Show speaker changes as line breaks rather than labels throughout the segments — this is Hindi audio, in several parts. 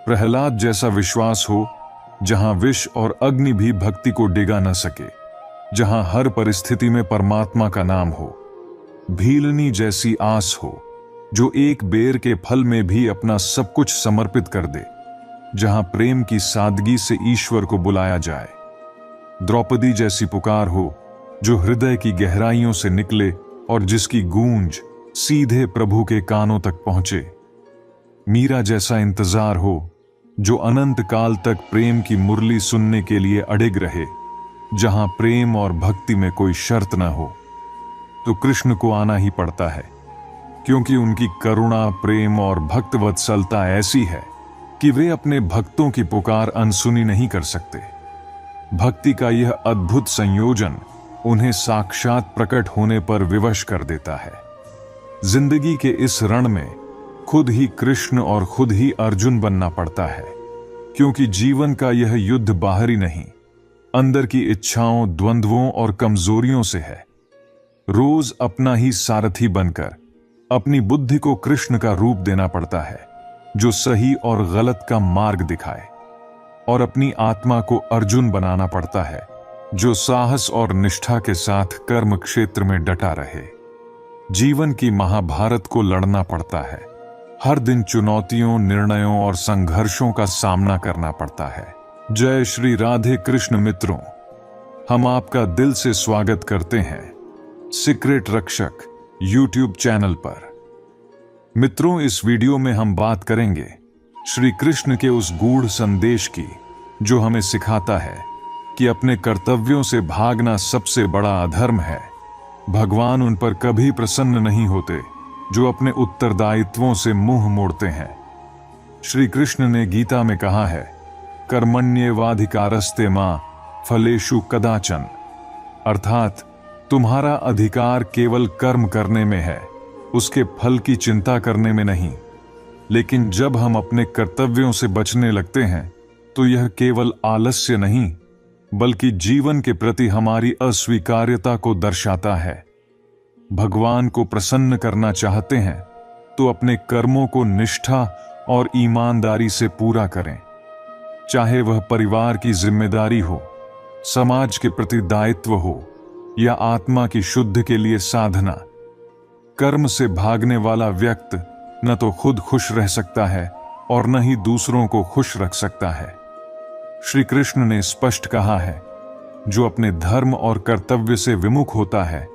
प्रहलाद जैसा विश्वास हो, जहां विष और अग्नि भी भक्ति को डिगा न सके, जहां हर परिस्थिति में परमात्मा का नाम हो। भीलनी जैसी आस हो, जो एक बेर के फल में भी अपना सब कुछ समर्पित कर दे, जहां प्रेम की सादगी से ईश्वर को बुलाया जाए। द्रौपदी जैसी पुकार हो, जो हृदय की गहराइयों से निकले और जिसकी गूंज सीधे प्रभु के कानों तक पहुंचे। मीरा जैसा इंतजार हो, जो अनंत काल तक प्रेम की मुरली सुनने के लिए अडिग रहे, जहां प्रेम और भक्ति में कोई शर्त न हो। तो कृष्ण को आना ही पड़ता है, क्योंकि उनकी करुणा, प्रेम और भक्तवत्सलता ऐसी है कि वे अपने भक्तों की पुकार अनसुनी नहीं कर सकते। भक्ति का यह अद्भुत संयोजन उन्हें साक्षात प्रकट होने पर विवश कर देता है। जिंदगी के इस रण में खुद ही कृष्ण और खुद ही अर्जुन बनना पड़ता है, क्योंकि जीवन का यह युद्ध बाहरी नहीं, अंदर की इच्छाओं, द्वंद्वों और कमजोरियों से है। रोज अपना ही सारथी बनकर अपनी बुद्धि को कृष्ण का रूप देना पड़ता है, जो सही और गलत का मार्ग दिखाए, और अपनी आत्मा को अर्जुन बनाना पड़ता है, जो साहस और निष्ठा के साथ कर्म क्षेत्र में डटा रहे। जीवन की महाभारत को लड़ना पड़ता है। हर दिन चुनौतियों, निर्णयों और संघर्षों का सामना करना पड़ता है। जय श्री राधे कृष्ण। मित्रों, हम आपका दिल से स्वागत करते हैं सीक्रेट रक्षक यूट्यूब चैनल पर। मित्रों, इस वीडियो में हम बात करेंगे श्री कृष्ण के उस गूढ़ संदेश की, जो हमें सिखाता है कि अपने कर्तव्यों से भागना सबसे बड़ा अधर्म है। भगवान उन पर कभी प्रसन्न नहीं होते जो अपने उत्तरदायित्वों से मुंह मोड़ते हैं। श्री कृष्ण ने गीता में कहा है, कर्मण्येवाधिकारस्ते मां फलेषु कदाचन, अर्थात तुम्हारा अधिकार केवल कर्म करने में है, उसके फल की चिंता करने में नहीं। लेकिन जब हम अपने कर्तव्यों से बचने लगते हैं, तो यह केवल आलस्य नहीं, बल्कि जीवन के प्रति हमारी अस्वीकार्यता को दर्शाता है। भगवान को प्रसन्न करना चाहते हैं तो अपने कर्मों को निष्ठा और ईमानदारी से पूरा करें, चाहे वह परिवार की जिम्मेदारी हो, समाज के प्रति दायित्व हो या आत्मा की शुद्ध के लिए साधना। कर्म से भागने वाला व्यक्ति न तो खुद खुश रह सकता है और न ही दूसरों को खुश रख सकता है। श्री कृष्ण ने स्पष्ट कहा है, जो अपने धर्म और कर्तव्य से विमुख होता है,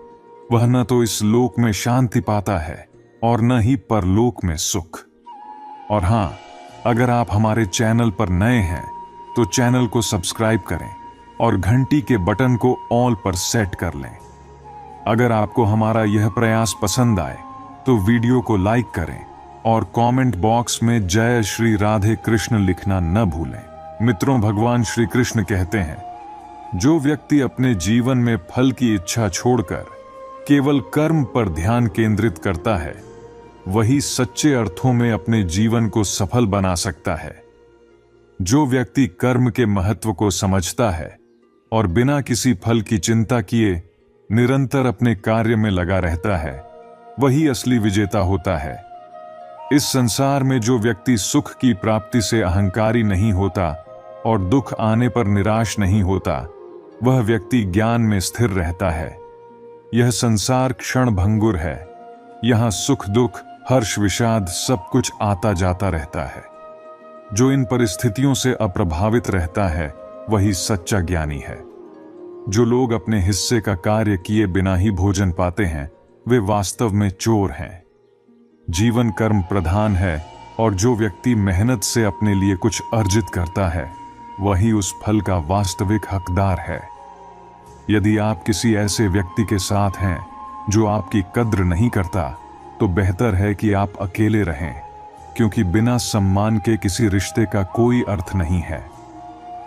वह न तो इस लोक में शांति पाता है और न ही परलोक में सुख। और हां, अगर आप हमारे चैनल पर नए हैं तो चैनल को सब्सक्राइब करें और घंटी के बटन को ऑल पर सेट कर लें। अगर आपको हमारा यह प्रयास पसंद आए तो वीडियो को लाइक करें और कमेंट बॉक्स में जय श्री राधे कृष्ण लिखना न भूलें। मित्रों, भगवान श्री कृष्ण कहते हैं, जो व्यक्ति अपने जीवन में फल की इच्छा छोड़कर केवल कर्म पर ध्यान केंद्रित करता है, वही सच्चे अर्थों में अपने जीवन को सफल बना सकता है। जो व्यक्ति कर्म के महत्व को समझता है और बिना किसी फल की चिंता किए निरंतर अपने कार्य में लगा रहता है, वही असली विजेता होता है। इस संसार में जो व्यक्ति सुख की प्राप्ति से अहंकारी नहीं होता और दुख आने पर निराश नहीं होता, वह व्यक्ति ज्ञान में स्थिर रहता है। यह संसार क्षण भंगुर है, यहां सुख दुख, हर्ष विषाद सब कुछ आता जाता रहता है। जो इन परिस्थितियों से अप्रभावित रहता है, वही सच्चा ज्ञानी है। जो लोग अपने हिस्से का कार्य किए बिना ही भोजन पाते हैं, वे वास्तव में चोर हैं। जीवन कर्म प्रधान है, और जो व्यक्ति मेहनत से अपने लिए कुछ अर्जित करता है, वही उस फल का वास्तविक हकदार है। यदि आप किसी ऐसे व्यक्ति के साथ हैं जो आपकी कद्र नहीं करता, तो बेहतर है कि आप अकेले रहें, क्योंकि बिना सम्मान के किसी रिश्ते का कोई अर्थ नहीं है।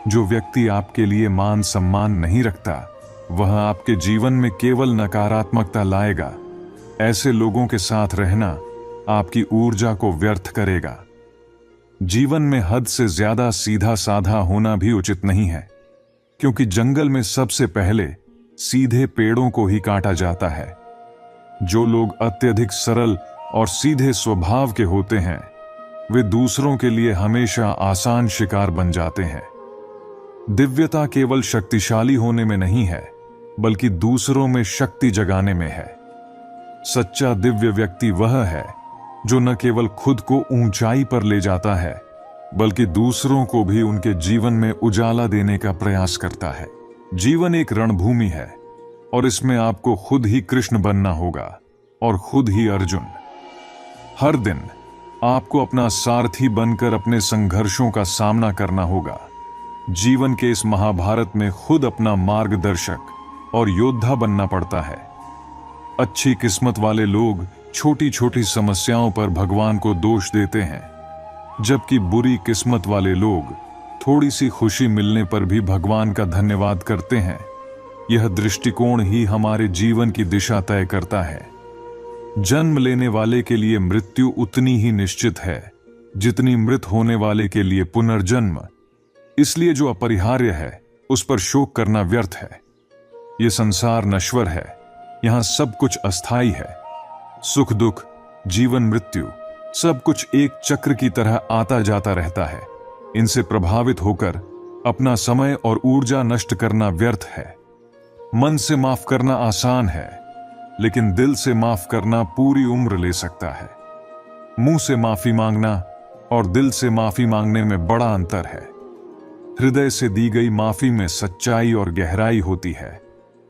जो व्यक्ति आपके लिए मान सम्मान नहीं रखता, वह आपके जीवन में केवल नकारात्मकता लाएगा। ऐसे लोगों के साथ रहना आपकी ऊर्जा को व्यर्थ करेगा। जीवन में हद से ज्यादा सीधा साधा होना भी उचित नहीं है, क्योंकि जंगल में सबसे पहले सीधे पेड़ों को ही काटा जाता है। जो लोग अत्यधिक सरल और सीधे स्वभाव के होते हैं, वे दूसरों के लिए हमेशा आसान शिकार बन जाते हैं। दिव्यता केवल शक्तिशाली होने में नहीं है, बल्कि दूसरों में शक्ति जगाने में है। सच्चा दिव्य व्यक्ति वह है जो न केवल खुद को ऊंचाई पर ले जाता है, बल्कि दूसरों को भी उनके जीवन में उजाला देने का प्रयास करता है। जीवन एक रणभूमि है और इसमें आपको खुद ही कृष्ण बनना होगा और खुद ही अर्जुन। हर दिन आपको अपना सारथी बनकर अपने संघर्षों का सामना करना होगा। जीवन के इस महाभारत में खुद अपना मार्गदर्शक और योद्धा बनना पड़ता है। अच्छी किस्मत वाले लोग छोटी छोटी समस्याओं पर भगवान को दोष देते हैं, जबकि बुरी किस्मत वाले लोग थोड़ी सी खुशी मिलने पर भी भगवान का धन्यवाद करते हैं। यह दृष्टिकोण ही हमारे जीवन की दिशा तय करता है। जन्म लेने वाले के लिए मृत्यु उतनी ही निश्चित है जितनी मृत होने वाले के लिए पुनर्जन्म। इसलिए जो अपरिहार्य है उस पर शोक करना व्यर्थ है। यह संसार नश्वर है, यहां सब कुछ अस्थायी है। सुख दुख, जीवन मृत्यु, सब कुछ एक चक्र की तरह आता जाता रहता है। इनसे प्रभावित होकर अपना समय और ऊर्जा नष्ट करना व्यर्थ है। मन से माफ करना आसान है, लेकिन दिल से माफ करना पूरी उम्र ले सकता है। मुंह से माफी मांगना और दिल से माफी मांगने में बड़ा अंतर है। हृदय से दी गई माफी में सच्चाई और गहराई होती है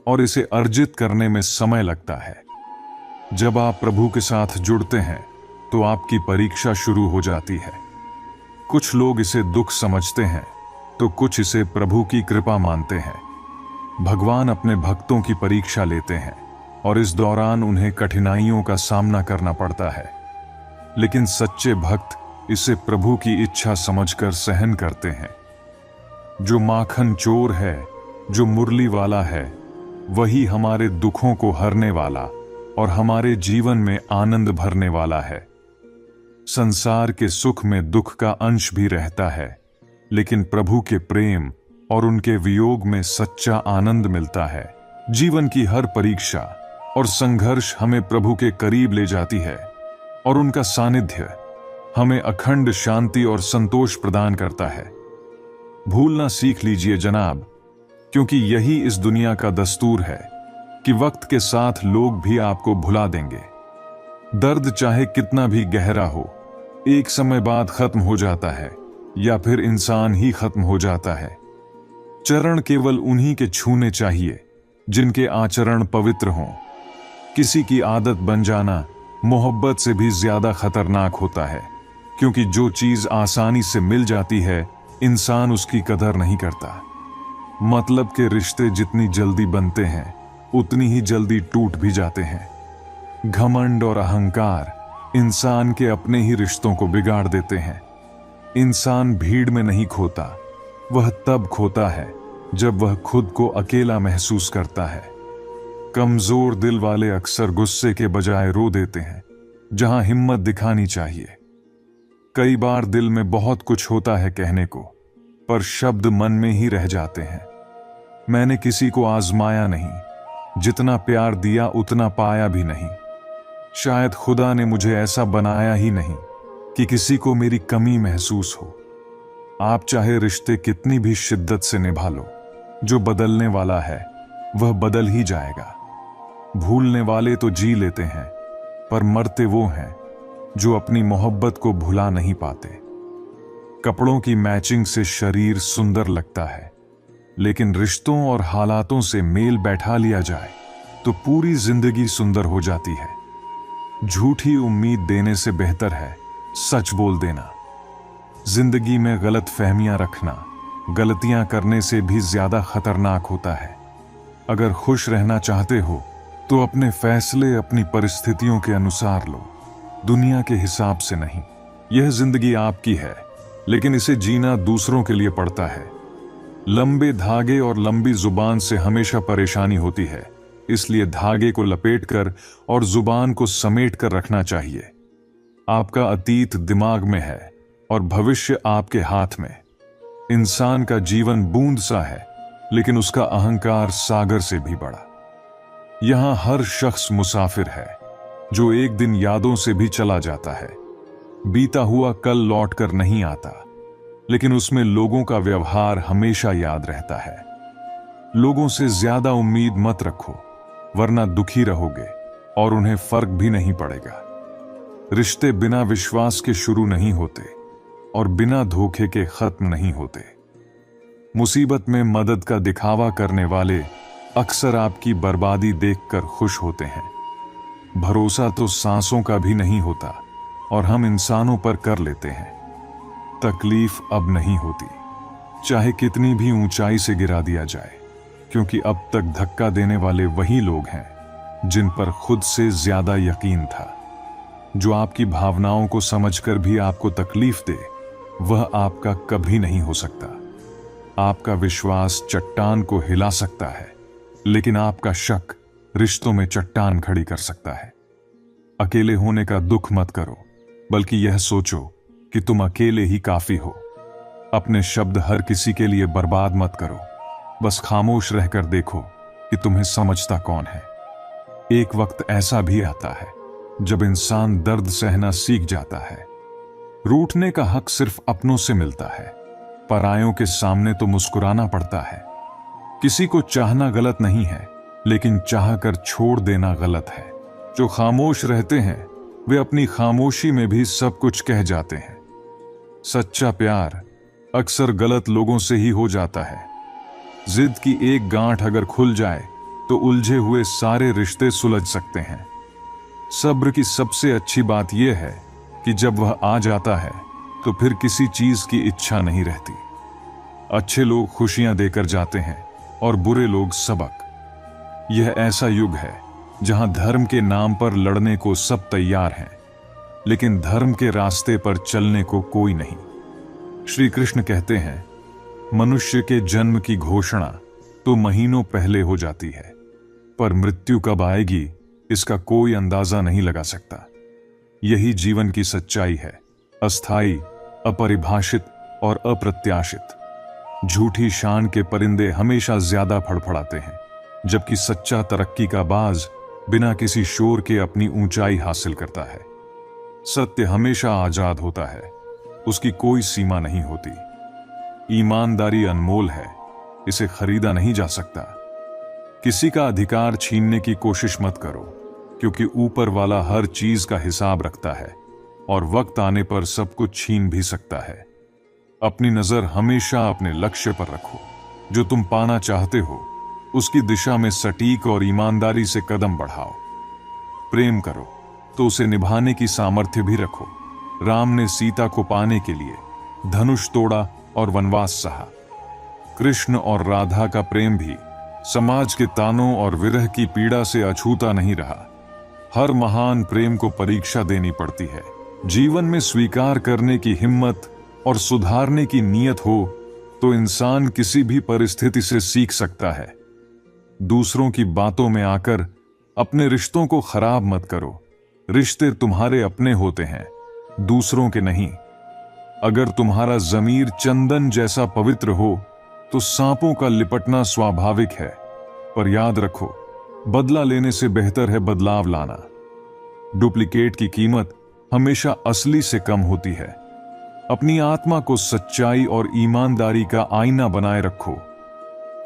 और इसे अर्जित करने में समय लगता है। जब आप प्रभु के साथ जुड़ते हैं तो आपकी परीक्षा शुरू हो जाती है। कुछ लोग इसे दुख समझते हैं तो कुछ इसे प्रभु की कृपा मानते हैं। भगवान अपने भक्तों की परीक्षा लेते हैं और इस दौरान उन्हें कठिनाइयों का सामना करना पड़ता है, लेकिन सच्चे भक्त इसे प्रभु की इच्छा समझकर सहन करते हैं। जो माखन चोर है, जो मुरली वाला है, वही हमारे दुखों को हरने वाला और हमारे जीवन में आनंद भरने वाला है। संसार के सुख में दुख का अंश भी रहता है, लेकिन प्रभु के प्रेम और उनके वियोग में सच्चा आनंद मिलता है। जीवन की हर परीक्षा और संघर्ष हमें प्रभु के करीब ले जाती है और उनका सानिध्य हमें अखंड शांति और संतोष प्रदान करता है। भूलना सीख लीजिए जनाब, क्योंकि यही इस दुनिया का दस्तूर है कि वक्त के साथ लोग भी आपको भुला देंगे। दर्द चाहे कितना भी गहरा हो, एक समय बाद खत्म हो जाता है या फिर इंसान ही खत्म हो जाता है। चरण केवल उन्हीं के छूने चाहिए जिनके आचरण पवित्र हों। किसी की आदत बन जाना मोहब्बत से भी ज्यादा खतरनाक होता है, क्योंकि जो चीज आसानी से मिल जाती है इंसान उसकी कदर नहीं करता। मतलब के रिश्ते जितनी जल्दी बनते हैं उतनी ही जल्दी टूट भी जाते हैं। घमंड और अहंकार इंसान के अपने ही रिश्तों को बिगाड़ देते हैं। इंसान भीड़ में नहीं खोता, वह तब खोता है जब वह खुद को अकेला महसूस करता है। कमजोर दिल वाले अक्सर गुस्से के बजाय रो देते हैं, जहां हिम्मत दिखानी चाहिए। कई बार दिल में बहुत कुछ होता है कहने को, पर शब्द मन में ही रह जाते हैं। मैंने किसी को आजमाया नहीं, जितना प्यार दिया उतना पाया भी नहीं। शायद खुदा ने मुझे ऐसा बनाया ही नहीं कि किसी को मेरी कमी महसूस हो। आप चाहे रिश्ते कितनी भी शिद्दत से निभा लो, जो बदलने वाला है वह बदल ही जाएगा। भूलने वाले तो जी लेते हैं, पर मरते वो हैं जो अपनी मोहब्बत को भुला नहीं पाते। कपड़ों की मैचिंग से शरीर सुंदर लगता है, लेकिन रिश्तों और हालातों से मेल बैठा लिया जाए तो पूरी जिंदगी सुंदर हो जाती है। झूठी उम्मीद देने से बेहतर है सच बोल देना। जिंदगी में गलत फहमियां रखना गलतियां करने से भी ज्यादा खतरनाक होता है। अगर खुश रहना चाहते हो तो अपने फैसले अपनी परिस्थितियों के अनुसार लो, दुनिया के हिसाब से नहीं। यह जिंदगी आपकी है, लेकिन इसे जीना दूसरों के लिए पड़ता है। लंबे धागे और लंबी जुबान से हमेशा परेशानी होती है, इसलिए धागे को लपेटकर और जुबान को समेट कर रखना चाहिए। आपका अतीत दिमाग में है और भविष्य आपके हाथ में। इंसान का जीवन बूंद सा है, लेकिन उसका अहंकार सागर से भी बड़ा। यहां हर शख्स मुसाफिर है जो एक दिन यादों से भी चला जाता है। बीता हुआ कल लौट कर नहीं आता, लेकिन उसमें लोगों का व्यवहार हमेशा याद रहता है। लोगों से ज्यादा उम्मीद मत रखो, वरना दुखी रहोगे और उन्हें फर्क भी नहीं पड़ेगा। रिश्ते बिना विश्वास के शुरू नहीं होते और बिना धोखे के खत्म नहीं होते। मुसीबत में मदद का दिखावा करने वाले अक्सर आपकी बर्बादी देखकर खुश होते हैं। भरोसा तो सांसों का भी नहीं होता और हम इंसानों पर कर लेते हैं। तकलीफ अब नहीं होती, चाहे कितनी भी ऊंचाई से गिरा दिया जाए, क्योंकि अब तक धक्का देने वाले वही लोग हैं जिन पर खुद से ज्यादा यकीन था। जो आपकी भावनाओं को समझकर भी आपको तकलीफ दे, वह आपका कभी नहीं हो सकता। आपका विश्वास चट्टान को हिला सकता है, लेकिन आपका शक रिश्तों में चट्टान खड़ी कर सकता है। अकेले होने का दुख मत करो, बल्कि यह सोचो कि तुम अकेले ही काफी हो। अपने शब्द हर किसी के लिए बर्बाद मत करो, बस खामोश रहकर देखो कि तुम्हें समझता कौन है। एक वक्त ऐसा भी आता है जब इंसान दर्द सहना सीख जाता है। रूठने का हक सिर्फ अपनों से मिलता है, परायों के सामने तो मुस्कुराना पड़ता है। किसी को चाहना गलत नहीं है, लेकिन चाहकर छोड़ देना गलत है। जो खामोश रहते हैं वे अपनी खामोशी में भी सब कुछ कह जाते हैं। सच्चा प्यार अक्सर गलत लोगों से ही हो जाता है। जिद की एक गांठ अगर खुल जाए तो उलझे हुए सारे रिश्ते सुलझ सकते हैं। सब्र की सबसे अच्छी बात यह है कि जब वह आ जाता है तो फिर किसी चीज की इच्छा नहीं रहती। अच्छे लोग खुशियां देकर जाते हैं और बुरे लोग सबक। यह ऐसा युग है जहां धर्म के नाम पर लड़ने को सब तैयार हैं, लेकिन धर्म के रास्ते पर चलने को कोई नहीं। श्री कृष्ण कहते हैं, मनुष्य के जन्म की घोषणा तो महीनों पहले हो जाती है, पर मृत्यु कब आएगी इसका कोई अंदाजा नहीं लगा सकता। यही जीवन की सच्चाई है, अस्थाई, अपरिभाषित और अप्रत्याशित। झूठी शान के परिंदे हमेशा ज्यादा फड़फड़ाते हैं, जबकि सच्चा तरक्की का बाज बिना किसी शोर के अपनी ऊंचाई हासिल करता है। सत्य हमेशा आजाद होता है, उसकी कोई सीमा नहीं होती। ईमानदारी अनमोल है, इसे खरीदा नहीं जा सकता। किसी का अधिकार छीनने की कोशिश मत करो, क्योंकि ऊपर वाला हर चीज का हिसाब रखता है और वक्त आने पर सब कुछ छीन भी सकता है। अपनी नजर हमेशा अपने लक्ष्य पर रखो। जो तुम पाना चाहते हो उसकी दिशा में सटीक और ईमानदारी से कदम बढ़ाओ। प्रेम करो तो उसे निभाने की सामर्थ्य भी रखो। राम ने सीता को पाने के लिए धनुष तोड़ा और वनवास सहा। कृष्ण और राधा का प्रेम भी समाज के तानों और विरह की पीड़ा से अछूता नहीं रहा। हर महान प्रेम को परीक्षा देनी पड़ती है। जीवन में स्वीकार करने की हिम्मत और सुधारने की नीयत हो तो इंसान किसी भी परिस्थिति से सीख सकता है। दूसरों की बातों में आकर अपने रिश्तों को खराब मत करो। रिश्ते तुम्हारे अपने होते हैं, दूसरों के नहीं। अगर तुम्हारा जमीर चंदन जैसा पवित्र हो तो सांपों का लिपटना स्वाभाविक है, पर याद रखो, बदला लेने से बेहतर है बदलाव लाना। डुप्लीकेट की कीमत हमेशा असली से कम होती है। अपनी आत्मा को सच्चाई और ईमानदारी का आईना बनाए रखो।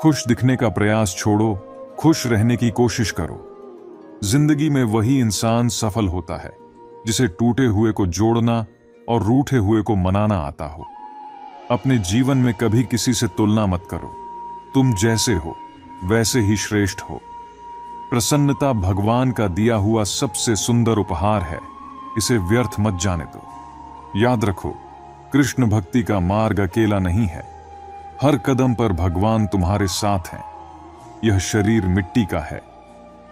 खुश दिखने का प्रयास छोड़ो, खुश रहने की कोशिश करो। जिंदगी में वही इंसान सफल होता है जिसे टूटे हुए को जोड़ना और रूठे हुए को मनाना आता हो। अपने जीवन में कभी किसी से तुलना मत करो। तुम जैसे हो वैसे ही श्रेष्ठ हो। प्रसन्नता भगवान का दिया हुआ सबसे सुंदर उपहार है, इसे व्यर्थ मत जाने दो। याद रखो, कृष्ण भक्ति का मार्ग अकेला नहीं है। हर कदम पर भगवान तुम्हारे साथ हैं। यह शरीर मिट्टी का है,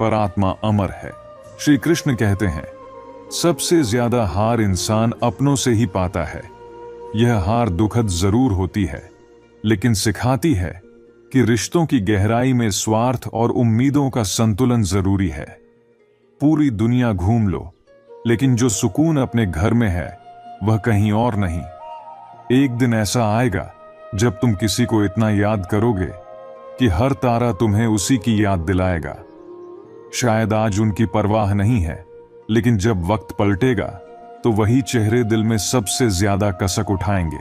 पर आत्मा अमर है। श्री कृष्ण कहते हैं, सबसे ज्यादा हार इंसान अपनों से ही पाता है। यह हार दुखद जरूर होती है, लेकिन सिखाती है कि रिश्तों की गहराई में स्वार्थ और उम्मीदों का संतुलन जरूरी है। पूरी दुनिया घूम लो, लेकिन जो सुकून अपने घर में है वह कहीं और नहीं। एक दिन ऐसा आएगा जब तुम किसी को इतना याद करोगे कि हर तारा तुम्हें उसी की याद दिलाएगा। शायद आज उनकी परवाह नहीं है, लेकिन जब वक्त पलटेगा तो तो वही चेहरे दिल में सबसे ज्यादा कसक उठाएंगे।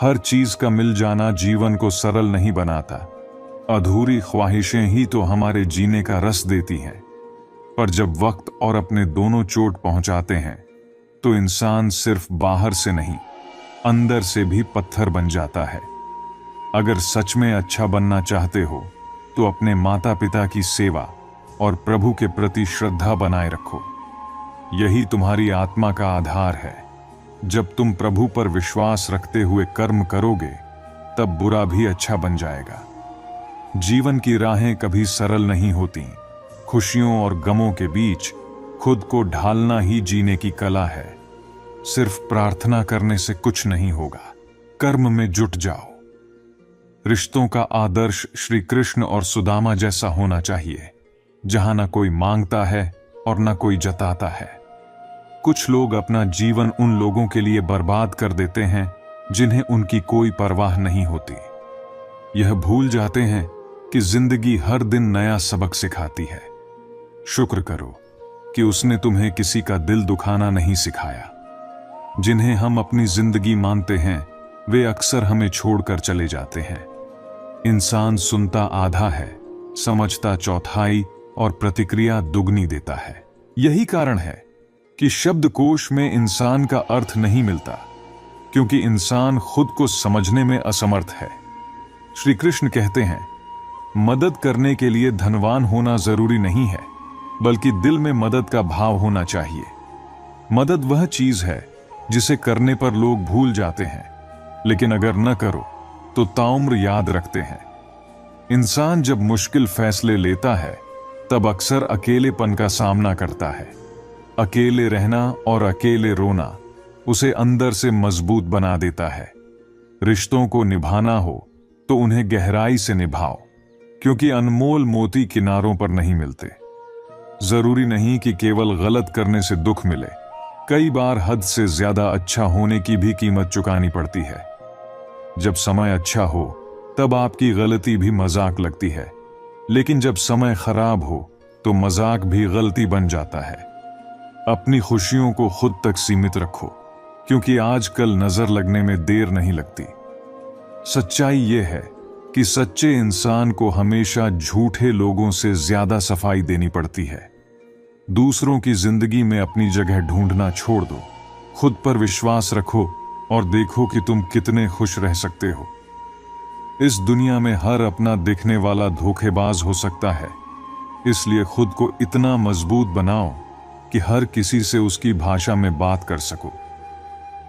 हर चीज का मिल जाना जीवन को सरल नहीं बनाता। अधूरी ख्वाहिशें ही तो हमारे जीने का रस देती हैं। पर जब वक्त और अपने दोनों चोट पहुंचाते हैं तो इंसान सिर्फ बाहर से नहीं, अंदर से भी पत्थर बन जाता है। अगर सच में अच्छा बनना चाहते हो तो अपने माता पिता की सेवा और प्रभु के प्रति श्रद्धा बनाए रखो। यही तुम्हारी आत्मा का आधार है। जब तुम प्रभु पर विश्वास रखते हुए कर्म करोगे तब बुरा भी अच्छा बन जाएगा। जीवन की राहें कभी सरल नहीं होती। खुशियों और गमों के बीच खुद को ढालना ही जीने की कला है। सिर्फ प्रार्थना करने से कुछ नहीं होगा, कर्म में जुट जाओ। रिश्तों का आदर्श श्री कृष्ण और सुदामा जैसा होना चाहिए, जहां ना कोई मांगता है और ना कोई जताता है। कुछ लोग अपना जीवन उन लोगों के लिए बर्बाद कर देते हैं जिन्हें उनकी कोई परवाह नहीं होती। यह भूल जाते हैं कि जिंदगी हर दिन नया सबक सिखाती है। शुक्र करो कि उसने तुम्हें किसी का दिल दुखाना नहीं सिखाया। जिन्हें हम अपनी जिंदगी मानते हैं वे अक्सर हमें छोड़कर चले जाते हैं। इंसान सुनता आधा है, समझता चौथाई और प्रतिक्रिया दुगनी देता है। यही कारण है कि शब्दकोश में इंसान का अर्थ नहीं मिलता, क्योंकि इंसान खुद को समझने में असमर्थ है। श्री कृष्ण कहते हैं, मदद करने के लिए धनवान होना जरूरी नहीं है, बल्कि दिल में मदद का भाव होना चाहिए। मदद वह चीज है जिसे करने पर लोग भूल जाते हैं, लेकिन अगर न करो तो ताउम्र याद रखते हैं। इंसान जब मुश्किल फैसले लेता है तब अक्सर अकेलेपन का सामना करता है। अकेले रहना और अकेले रोना उसे अंदर से मजबूत बना देता है। रिश्तों को निभाना हो तो उन्हें गहराई से निभाओ, क्योंकि अनमोल मोती किनारों पर नहीं मिलते। जरूरी नहीं कि केवल गलत करने से दुख मिले, कई बार हद से ज्यादा अच्छा होने की भी कीमत चुकानी पड़ती है। जब समय अच्छा हो तब आपकी गलती भी मजाक लगती है, लेकिन जब समय खराब हो तो मजाक भी गलती बन जाता है। अपनी खुशियों को खुद तक सीमित रखो, क्योंकि आजकल नजर लगने में देर नहीं लगती। सच्चाई यह है कि सच्चे इंसान को हमेशा झूठे लोगों से ज्यादा सफाई देनी पड़ती है। दूसरों की जिंदगी में अपनी जगह ढूंढना छोड़ दो, खुद पर विश्वास रखो और देखो कि तुम कितने खुश रह सकते हो। इस दुनिया में हर अपना दिखने वाला धोखेबाज हो सकता है, इसलिए खुद को इतना मजबूत बनाओ कि हर किसी से उसकी भाषा में बात कर सको।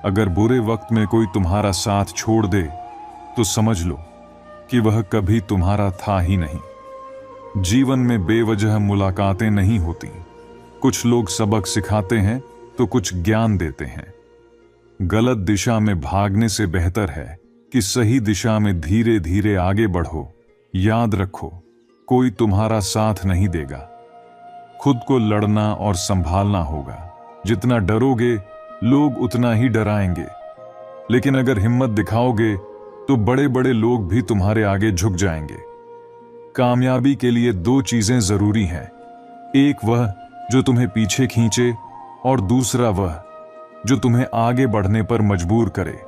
अगर बुरे वक्त में कोई तुम्हारा साथ छोड़ दे तो समझ लो कि वह कभी तुम्हारा था ही नहीं। जीवन में बेवजह मुलाकातें नहीं होती। कुछ लोग सबक सिखाते हैं तो कुछ ज्ञान देते हैं। गलत दिशा में भागने से बेहतर है कि सही दिशा में धीरे धीरे आगे बढ़ो। याद रखो, कोई तुम्हारा साथ नहीं देगा। खुद को लड़ना और संभालना होगा। जितना डरोगे लोग उतना ही डराएंगे, लेकिन अगर हिम्मत दिखाओगे तो बड़े बड़े लोग भी तुम्हारे आगे झुक जाएंगे। कामयाबी के लिए दो चीजें जरूरी हैं, एक वह जो तुम्हें पीछे खींचे और दूसरा वह जो तुम्हें आगे बढ़ने पर मजबूर करे।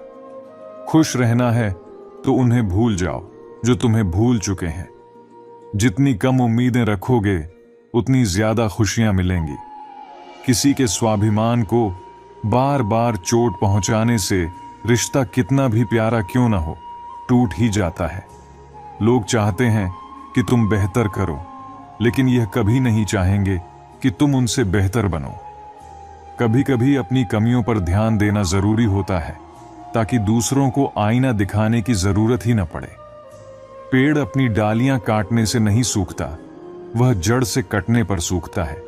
खुश रहना है तो उन्हें भूल जाओ जो तुम्हें भूल चुके हैं। जितनी कम उम्मीदें रखोगे उतनी ज्यादा खुशियां मिलेंगी। किसी के स्वाभिमान को बार बार चोट पहुंचाने से रिश्ता कितना भी प्यारा क्यों ना हो, टूट ही जाता है। लोग चाहते हैं कि तुम बेहतर करो, लेकिन यह कभी नहीं चाहेंगे कि तुम उनसे बेहतर बनो। कभी कभी अपनी कमियों पर ध्यान देना जरूरी होता है, ताकि दूसरों को आईना दिखाने की जरूरत ही न पड़े। पेड़ अपनी डालियां काटने से नहीं सूखता, वह जड़ से कटने पर सूखता है।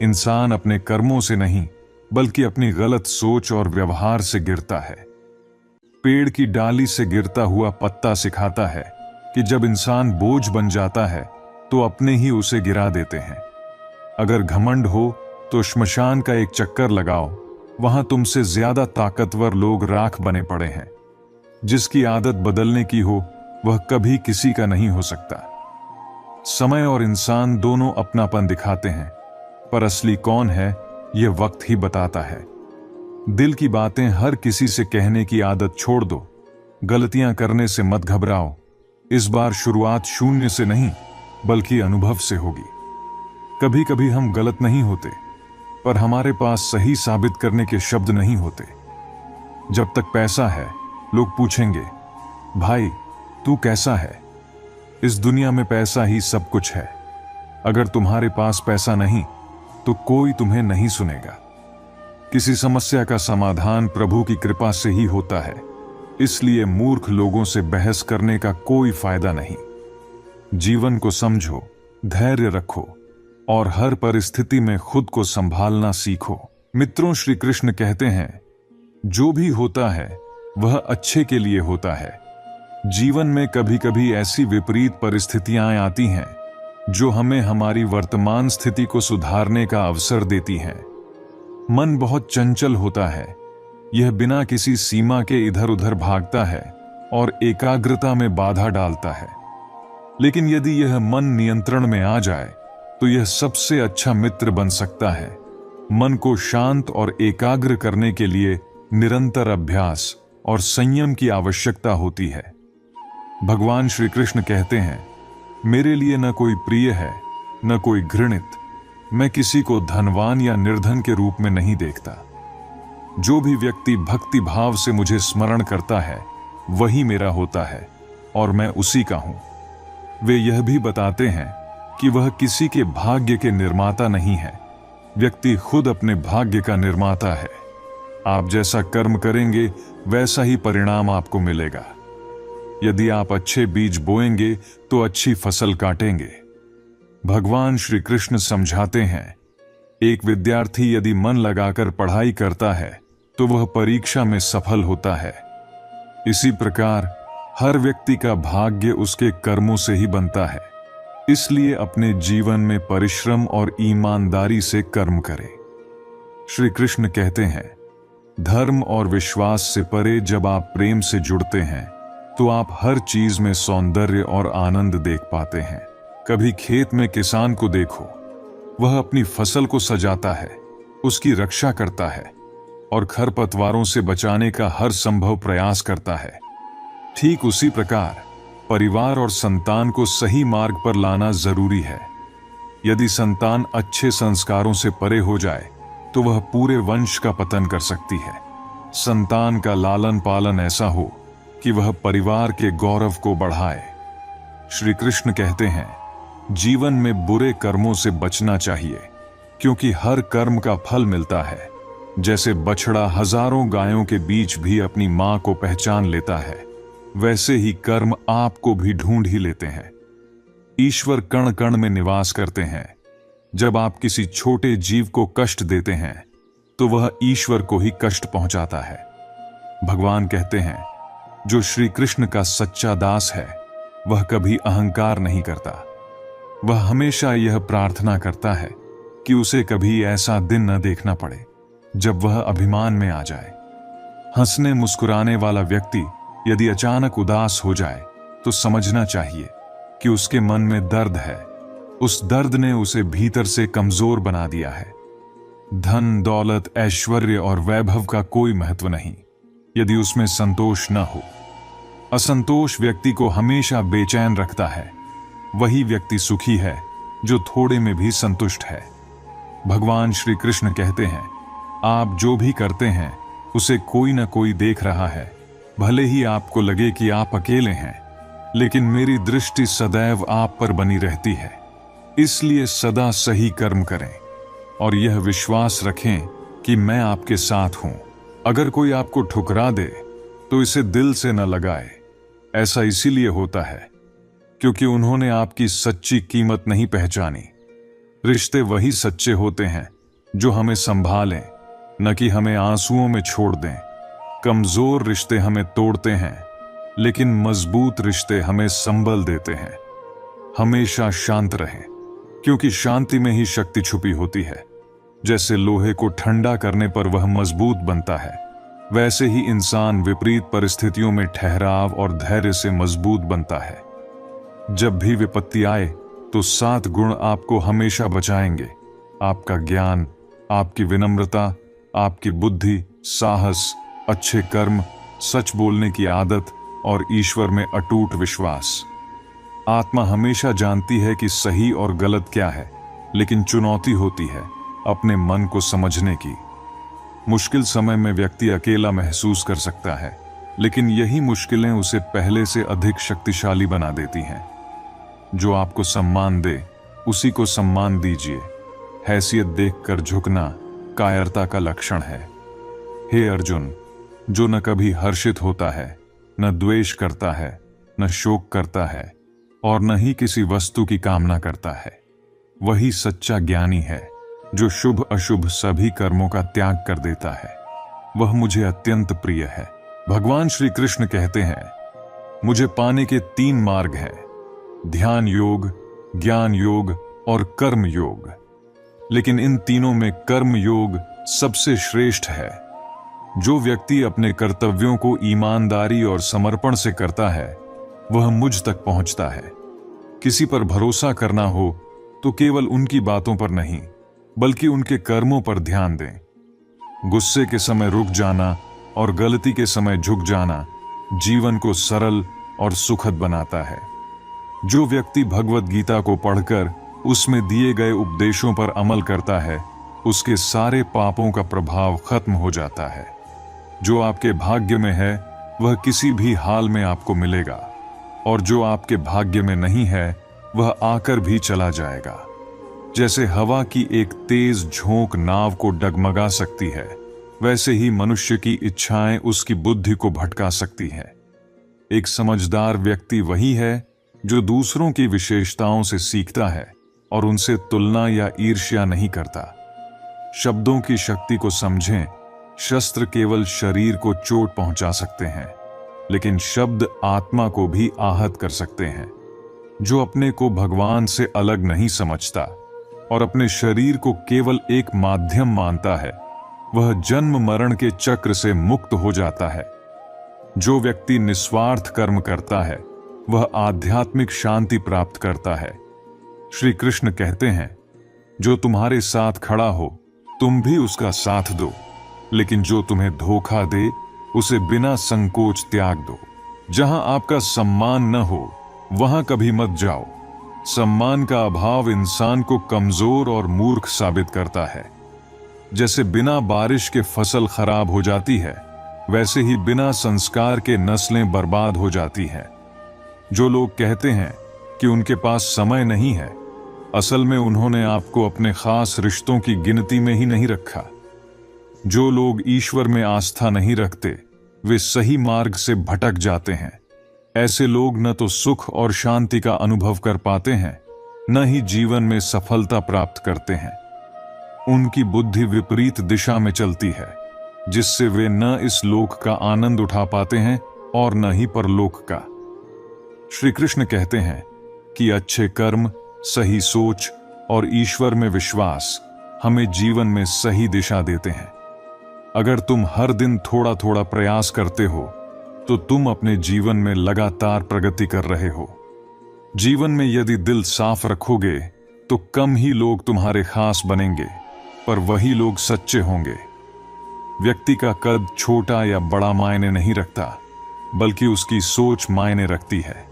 इंसान अपने कर्मों से नहीं, बल्कि अपनी गलत सोच और व्यवहार से गिरता है। पेड़ की डाली से गिरता हुआ पत्ता सिखाता है कि जब इंसान बोझ बन जाता है तो अपने ही उसे गिरा देते हैं। अगर घमंड हो तो श्मशान का एक चक्कर लगाओ, वहां तुमसे ज्यादा ताकतवर लोग राख बने पड़े हैं। जिसकी आदत बदलने की हो वह कभी किसी का नहीं हो सकता। समय और इंसान दोनों अपनापन दिखाते हैं, पर असली कौन है यह वक्त ही बताता है। दिल की बातें हर किसी से कहने की आदत छोड़ दो। गलतियां करने से मत घबराओ। इस बार शुरुआत शून्य से नहीं, बल्कि अनुभव से होगी। कभी कभी हम गलत नहीं होते, पर हमारे पास सही साबित करने के शब्द नहीं होते। जब तक पैसा है, लोग पूछेंगे, भाई तू कैसा है? इस दुनिया में पैसा ही सब कुछ है। अगर तुम्हारे पास पैसा नहीं, तो कोई तुम्हें नहीं सुनेगा। किसी समस्या का समाधान प्रभु की कृपा से ही होता है, इसलिए मूर्ख लोगों से बहस करने का कोई फायदा नहीं। जीवन को समझो, धैर्य रखो और हर परिस्थिति में खुद को संभालना सीखो। मित्रों, श्री कृष्ण कहते हैं, जो भी होता है वह अच्छे के लिए होता है। जीवन में कभी कभी ऐसी विपरीत परिस्थितियां आती हैं जो हमें हमारी वर्तमान स्थिति को सुधारने का अवसर देती हैं। मन बहुत चंचल होता है, यह बिना किसी सीमा के इधर उधर भागता है और एकाग्रता में बाधा डालता है। लेकिन यदि यह मन नियंत्रण में आ जाए तो यह सबसे अच्छा मित्र बन सकता है। मन को शांत और एकाग्र करने के लिए निरंतर अभ्यास और संयम की आवश्यकता होती है। भगवान श्री कृष्ण कहते हैं, मेरे लिए न कोई प्रिय है न कोई घृणित। मैं किसी को धनवान या निर्धन के रूप में नहीं देखता। जो भी व्यक्ति भक्ति भाव से मुझे स्मरण करता है वही मेरा होता है और मैं उसी का हूं। वे यह भी बताते हैं कि वह किसी के भाग्य के निर्माता नहीं है, व्यक्ति खुद अपने भाग्य का निर्माता है। आप जैसा कर्म करेंगे वैसा ही परिणाम आपको मिलेगा। यदि आप अच्छे बीज बोएंगे तो अच्छी फसल काटेंगे। भगवान श्री कृष्ण समझाते हैं, एक विद्यार्थी यदि मन लगाकर पढ़ाई करता है तो वह परीक्षा में सफल होता है। इसी प्रकार हर व्यक्ति का भाग्य उसके कर्मों से ही बनता है। इसलिए अपने जीवन में परिश्रम और ईमानदारी से कर्म करें। श्री कृष्ण कहते हैं, धर्म और विश्वास से परे जब आप प्रेम से जुड़ते हैं तो आप हर चीज में सौंदर्य और आनंद देख पाते हैं। कभी खेत में किसान को देखो, वह अपनी फसल को सजाता है, उसकी रक्षा करता है और खरपतवारों से बचाने का हर संभव प्रयास करता है। ठीक उसी प्रकार परिवार और संतान को सही मार्ग पर लाना जरूरी है। यदि संतान अच्छे संस्कारों से परे हो जाए तो वह पूरे वंश का पतन कर सकती है। संतान का लालन पालन ऐसा हो कि वह परिवार के गौरव को बढ़ाए। श्री कृष्ण कहते हैं, जीवन में बुरे कर्मों से बचना चाहिए, क्योंकि हर कर्म का फल मिलता है। जैसे बछड़ा हजारों गायों के बीच भी अपनी मां को पहचान लेता है, वैसे ही कर्म आपको भी ढूंढ ही लेते हैं। ईश्वर कण कण में निवास करते हैं। जब आप किसी छोटे जीव को कष्ट देते हैं तो वह ईश्वर को ही कष्ट पहुंचाता है। भगवान कहते हैं, जो श्री कृष्ण का सच्चा दास है वह कभी अहंकार नहीं करता। वह हमेशा यह प्रार्थना करता है कि उसे कभी ऐसा दिन न देखना पड़े जब वह अभिमान में आ जाए। हंसने मुस्कुराने वाला व्यक्ति यदि अचानक उदास हो जाए तो समझना चाहिए कि उसके मन में दर्द है। उस दर्द ने उसे भीतर से कमजोर बना दिया है। धन, दौलत, ऐश्वर्य और वैभव का कोई महत्व नहीं यदि उसमें संतोष न हो। असंतोष व्यक्ति को हमेशा बेचैन रखता है। वही व्यक्ति सुखी है जो थोड़े में भी संतुष्ट है। भगवान श्री कृष्ण कहते हैं, आप जो भी करते हैं उसे कोई न कोई देख रहा है। भले ही आपको लगे कि आप अकेले हैं, लेकिन मेरी दृष्टि सदैव आप पर बनी रहती है। इसलिए सदा सही कर्म करें और यह विश्वास रखें कि मैं आपके साथ हूं। अगर कोई आपको ठुकरा दे तो इसे दिल से न लगाए। ऐसा इसीलिए होता है क्योंकि उन्होंने आपकी सच्ची कीमत नहीं पहचानी। रिश्ते वही सच्चे होते हैं जो हमें संभालें, न कि हमें आंसुओं में छोड़ दें। कमजोर रिश्ते हमें तोड़ते हैं, लेकिन मजबूत रिश्ते हमें संबल देते हैं। हमेशा शांत रहें, क्योंकि शांति में ही शक्ति छुपी होती है। जैसे लोहे को ठंडा करने पर वह मजबूत बनता है, वैसे ही इंसान विपरीत परिस्थितियों में ठहराव और धैर्य से मजबूत बनता है। जब भी विपत्ति आए तो 7 गुण आपको हमेशा बचाएंगे। आपका ज्ञान, आपकी विनम्रता, आपकी बुद्धि, साहस, अच्छे कर्म, सच बोलने की आदत और ईश्वर में अटूट विश्वास। आत्मा हमेशा जानती है कि सही और गलत क्या है, लेकिन चुनौती होती है अपने मन को समझने की। मुश्किल समय में व्यक्ति अकेला महसूस कर सकता है, लेकिन यही मुश्किलें उसे पहले से अधिक शक्तिशाली बना देती हैं। जो आपको सम्मान दे, उसी को सम्मान दीजिए। हैसियत देखकर झुकना कायरता का लक्षण है। हे अर्जुन, जो न कभी हर्षित होता है, न द्वेष करता है, न शोक करता है और न ही किसी वस्तु की कामना करता है, वही सच्चा ज्ञानी है जो शुभ अशुभ सभी कर्मों का त्याग कर देता है। वह मुझे अत्यंत प्रिय है। भगवान श्री कृष्ण कहते हैं, मुझे पाने के 3 मार्ग हैं, ध्यान योग, ज्ञान योग और कर्म योग। लेकिन इन तीनों में कर्म योग सबसे श्रेष्ठ है। जो व्यक्ति अपने कर्तव्यों को ईमानदारी और समर्पण से करता है, वह मुझ तक पहुंचता है। किसी पर भरोसा करना हो तो केवल उनकी बातों पर नहीं, बल्कि उनके कर्मों पर ध्यान दें। गुस्से के समय रुक जाना और गलती के समय झुक जाना जीवन को सरल और सुखद बनाता है। जो व्यक्ति भगवत गीता को पढ़कर उसमें दिए गए उपदेशों पर अमल करता है, उसके सारे पापों का प्रभाव खत्म हो जाता है। जो आपके भाग्य में है वह किसी भी हाल में आपको मिलेगा, और जो आपके भाग्य में नहीं है वह आकर भी चला जाएगा। जैसे हवा की एक तेज झोंक नाव को डगमगा सकती है, वैसे ही मनुष्य की इच्छाएं उसकी बुद्धि को भटका सकती हैं। एक समझदार व्यक्ति वही है जो दूसरों की विशेषताओं से सीखता है और उनसे तुलना या ईर्ष्या नहीं करता। शब्दों की शक्ति को समझें। शस्त्र केवल शरीर को चोट पहुंचा सकते हैं, लेकिन शब्द आत्मा को भी आहत कर सकते हैं। जो अपने को भगवान से अलग नहीं समझता और अपने शरीर को केवल एक माध्यम मानता है, वह जन्म मरण के चक्र से मुक्त हो जाता है। जो व्यक्ति निस्वार्थ कर्म करता है, वह आध्यात्मिक शांति प्राप्त करता है। श्री कृष्ण कहते हैं, जो तुम्हारे साथ खड़ा हो तुम भी उसका साथ दो, लेकिन जो तुम्हें धोखा दे उसे बिना संकोच त्याग दो। जहां आपका सम्मान न हो वहां कभी मत जाओ। सम्मान का अभाव इंसान को कमजोर और मूर्ख साबित करता है। जैसे बिना बारिश के फसल खराब हो जाती है, वैसे ही बिना संस्कार के नस्लें बर्बाद हो जाती हैं। जो लोग कहते हैं कि उनके पास समय नहीं है, असल में उन्होंने आपको अपने खास रिश्तों की गिनती में ही नहीं रखा। जो लोग ईश्वर में आस्था नहीं रखते, वे सही मार्ग से भटक जाते हैं। ऐसे लोग न तो सुख और शांति का अनुभव कर पाते हैं, न ही जीवन में सफलता प्राप्त करते हैं। उनकी बुद्धि विपरीत दिशा में चलती है, जिससे वे न इस लोक का आनंद उठा पाते हैं और न ही परलोक का। श्री कृष्ण कहते हैं कि अच्छे कर्म, सही सोच और ईश्वर में विश्वास हमें जीवन में सही दिशा देते हैं। अगर तुम हर दिन थोड़ा थोड़ा प्रयास करते हो, तो तुम अपने जीवन में लगातार प्रगति कर रहे हो। जीवन में यदि दिल साफ रखोगे तो कम ही लोग तुम्हारे खास बनेंगे, पर वही लोग सच्चे होंगे। व्यक्ति का कद छोटा या बड़ा मायने नहीं रखता, बल्कि उसकी सोच मायने रखती है।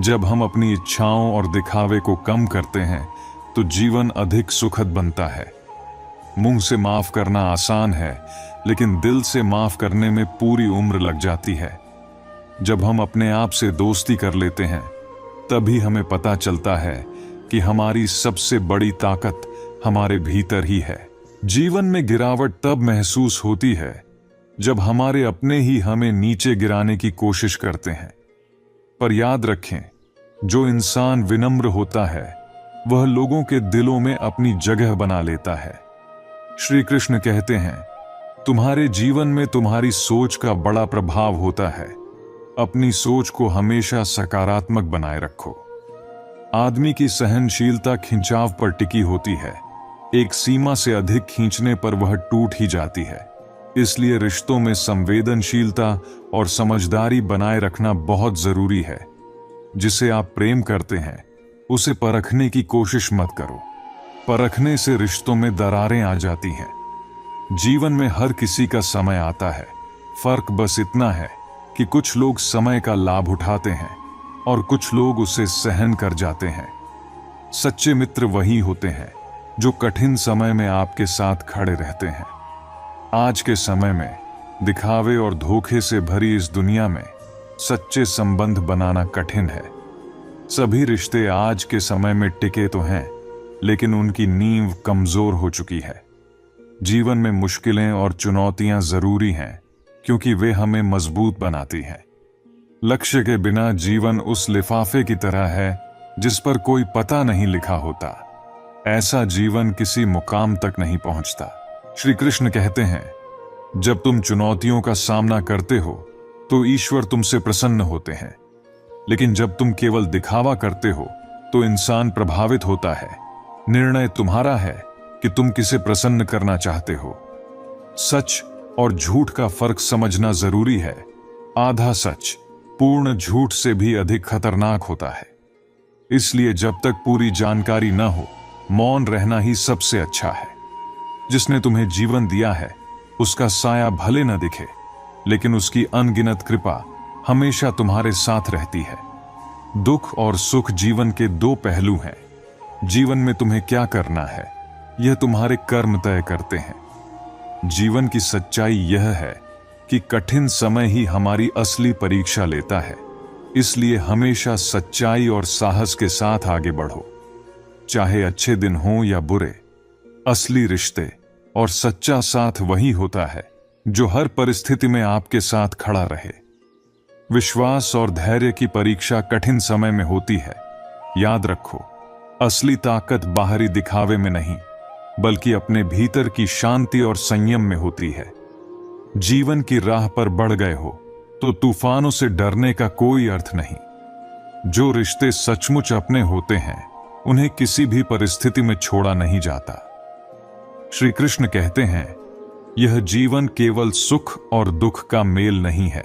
जब हम अपनी इच्छाओं और दिखावे को कम करते हैं तो जीवन अधिक सुखद बनता है। मुंह से माफ करना आसान है, लेकिन दिल से माफ करने में पूरी उम्र लग जाती है। जब हम अपने आप से दोस्ती कर लेते हैं, तभी हमें पता चलता है कि हमारी सबसे बड़ी ताकत हमारे भीतर ही है। जीवन में गिरावट तब महसूस होती है जब हमारे अपने ही हमें नीचे गिराने की कोशिश करते हैं। पर याद रखें, जो इंसान विनम्र होता है वह लोगों के दिलों में अपनी जगह बना लेता है। श्री कृष्ण कहते हैं, तुम्हारे जीवन में तुम्हारी सोच का बड़ा प्रभाव होता है। अपनी सोच को हमेशा सकारात्मक बनाए रखो। आदमी की सहनशीलता खिंचाव पर टिकी होती है। एक सीमा से अधिक खींचने पर वह टूट ही जाती है। इसलिए रिश्तों में संवेदनशीलता और समझदारी बनाए रखना बहुत जरूरी है। जिसे आप प्रेम करते हैं उसे परखने की कोशिश मत करो। परखने से रिश्तों में दरारें आ जाती हैं। जीवन में हर किसी का समय आता है, फर्क बस इतना है कि कुछ लोग समय का लाभ उठाते हैं और कुछ लोग उसे सहन कर जाते हैं। सच्चे मित्र वही होते हैं जो कठिन समय में आपके साथ खड़े रहते हैं। आज के समय में दिखावे और धोखे से भरी इस दुनिया में सच्चे संबंध बनाना कठिन है। सभी रिश्ते आज के समय में टिके तो हैं, लेकिन उनकी नींव कमजोर हो चुकी है। जीवन में मुश्किलें और चुनौतियां जरूरी हैं, क्योंकि वे हमें मजबूत बनाती हैं। लक्ष्य के बिना जीवन उस लिफाफे की तरह है जिस पर कोई पता नहीं लिखा होता। ऐसा जीवन किसी मुकाम तक नहीं पहुंचता। श्री कृष्ण कहते हैं, जब तुम चुनौतियों का सामना करते हो तो ईश्वर तुमसे प्रसन्न होते हैं, लेकिन जब तुम केवल दिखावा करते हो तो इंसान प्रभावित होता है। निर्णय तुम्हारा है कि तुम किसे प्रसन्न करना चाहते हो। सच और झूठ का फर्क समझना जरूरी है। आधा सच पूर्ण झूठ से भी अधिक खतरनाक होता है। इसलिए जब तक पूरी जानकारी न हो, मौन रहना ही सबसे अच्छा है। जिसने तुम्हें जीवन दिया है उसका साया भले न दिखे, लेकिन उसकी अनगिनत कृपा हमेशा तुम्हारे साथ रहती है। दुख और सुख जीवन के दो पहलू हैं। जीवन में तुम्हें क्या करना है यह तुम्हारे कर्म तय करते हैं। जीवन की सच्चाई यह है कि कठिन समय ही हमारी असली परीक्षा लेता है। इसलिए हमेशा सच्चाई और साहस के साथ आगे बढ़ो। चाहे अच्छे दिन हों या बुरे, असली रिश्ते और सच्चा साथ वही होता है जो हर परिस्थिति में आपके साथ खड़ा रहे। विश्वास और धैर्य की परीक्षा कठिन समय में होती है। याद रखो, असली ताकत बाहरी दिखावे में नहीं, बल्कि अपने भीतर की शांति और संयम में होती है। जीवन की राह पर बढ़ गए हो तो तूफानों से डरने का कोई अर्थ नहीं। जो रिश्ते सचमुच अपने होते हैं उन्हें किसी भी परिस्थिति में छोड़ा नहीं जाता। श्री कृष्ण कहते हैं, यह जीवन केवल सुख और दुख का मेल नहीं है,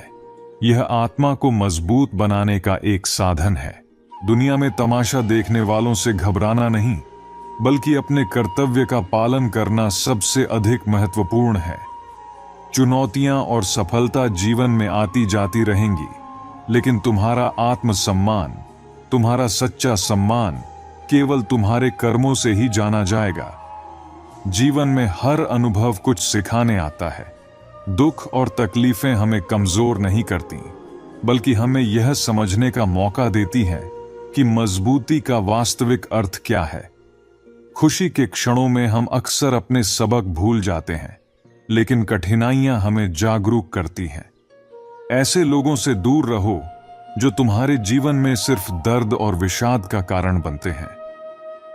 यह आत्मा को मजबूत बनाने का एक साधन है। दुनिया में तमाशा देखने वालों से घबराना नहीं, बल्कि अपने कर्तव्य का पालन करना सबसे अधिक महत्वपूर्ण है। चुनौतियां और सफलता जीवन में आती जाती रहेंगी, लेकिन तुम्हारा आत्मसम्मान, तुम्हारा सच्चा सम्मान केवल तुम्हारे कर्मों से ही जाना जाएगा। जीवन में हर अनुभव कुछ सिखाने आता है। दुख और तकलीफें हमें कमजोर नहीं करती, बल्कि हमें यह समझने का मौका देती हैं कि मजबूती का वास्तविक अर्थ क्या है। खुशी के क्षणों में हम अक्सर अपने सबक भूल जाते हैं, लेकिन कठिनाइयां हमें जागरूक करती हैं। ऐसे लोगों से दूर रहो जो तुम्हारे जीवन में सिर्फ दर्द और विषाद का कारण बनते हैं।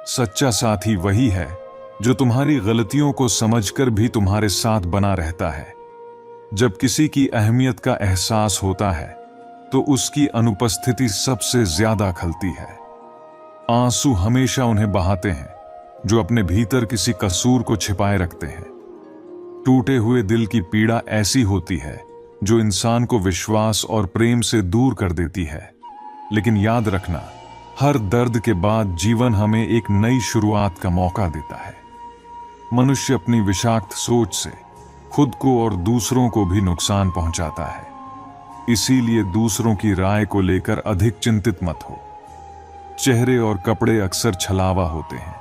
सच्चा साथी वही है जो तुम्हारी गलतियों को समझकर भी तुम्हारे साथ बना रहता है। जब किसी की अहमियत का एहसास होता है तो उसकी अनुपस्थिति सबसे ज्यादा खलती है। आंसू हमेशा उन्हें बहाते हैं जो अपने भीतर किसी कसूर को छिपाए रखते हैं। टूटे हुए दिल की पीड़ा ऐसी होती है जो इंसान को विश्वास और प्रेम से दूर कर देती है। लेकिन याद रखना, हर दर्द के बाद जीवन हमें एक नई शुरुआत का मौका देता है। मनुष्य अपनी विषाक्त सोच से खुद को और दूसरों को भी नुकसान पहुंचाता है। इसीलिए दूसरों की राय को लेकर अधिक चिंतित मत हो। चेहरे और कपड़े अक्सर छलावा होते हैं,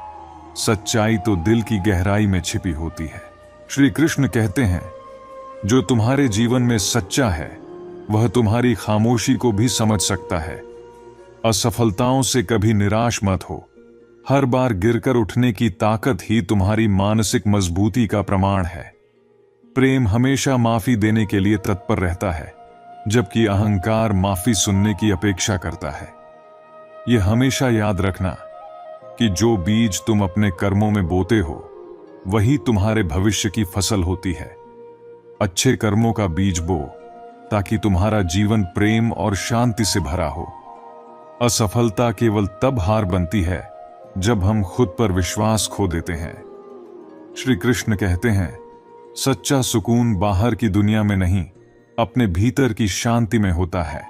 सच्चाई तो दिल की गहराई में छिपी होती है। श्री कृष्ण कहते हैं, जो तुम्हारे जीवन में सच्चा है वह तुम्हारी खामोशी को भी समझ सकता है। असफलताओं से कभी निराश मत हो। हर बार गिरकर उठने की ताकत ही तुम्हारी मानसिक मजबूती का प्रमाण है। प्रेम हमेशा माफी देने के लिए तत्पर रहता है, जबकि अहंकार माफी सुनने की अपेक्षा करता है। यह हमेशा याद रखना कि जो बीज तुम अपने कर्मों में बोते हो वही तुम्हारे भविष्य की फसल होती है। अच्छे कर्मों का बीज बो ताकि तुम्हारा जीवन प्रेम और शांति से भरा हो। असफलता केवल तब हार बनती है जब हम खुद पर विश्वास खो देते हैं। श्री कृष्ण कहते हैं, सच्चा सुकून बाहर की दुनिया में नहीं, अपने भीतर की शांति में होता है।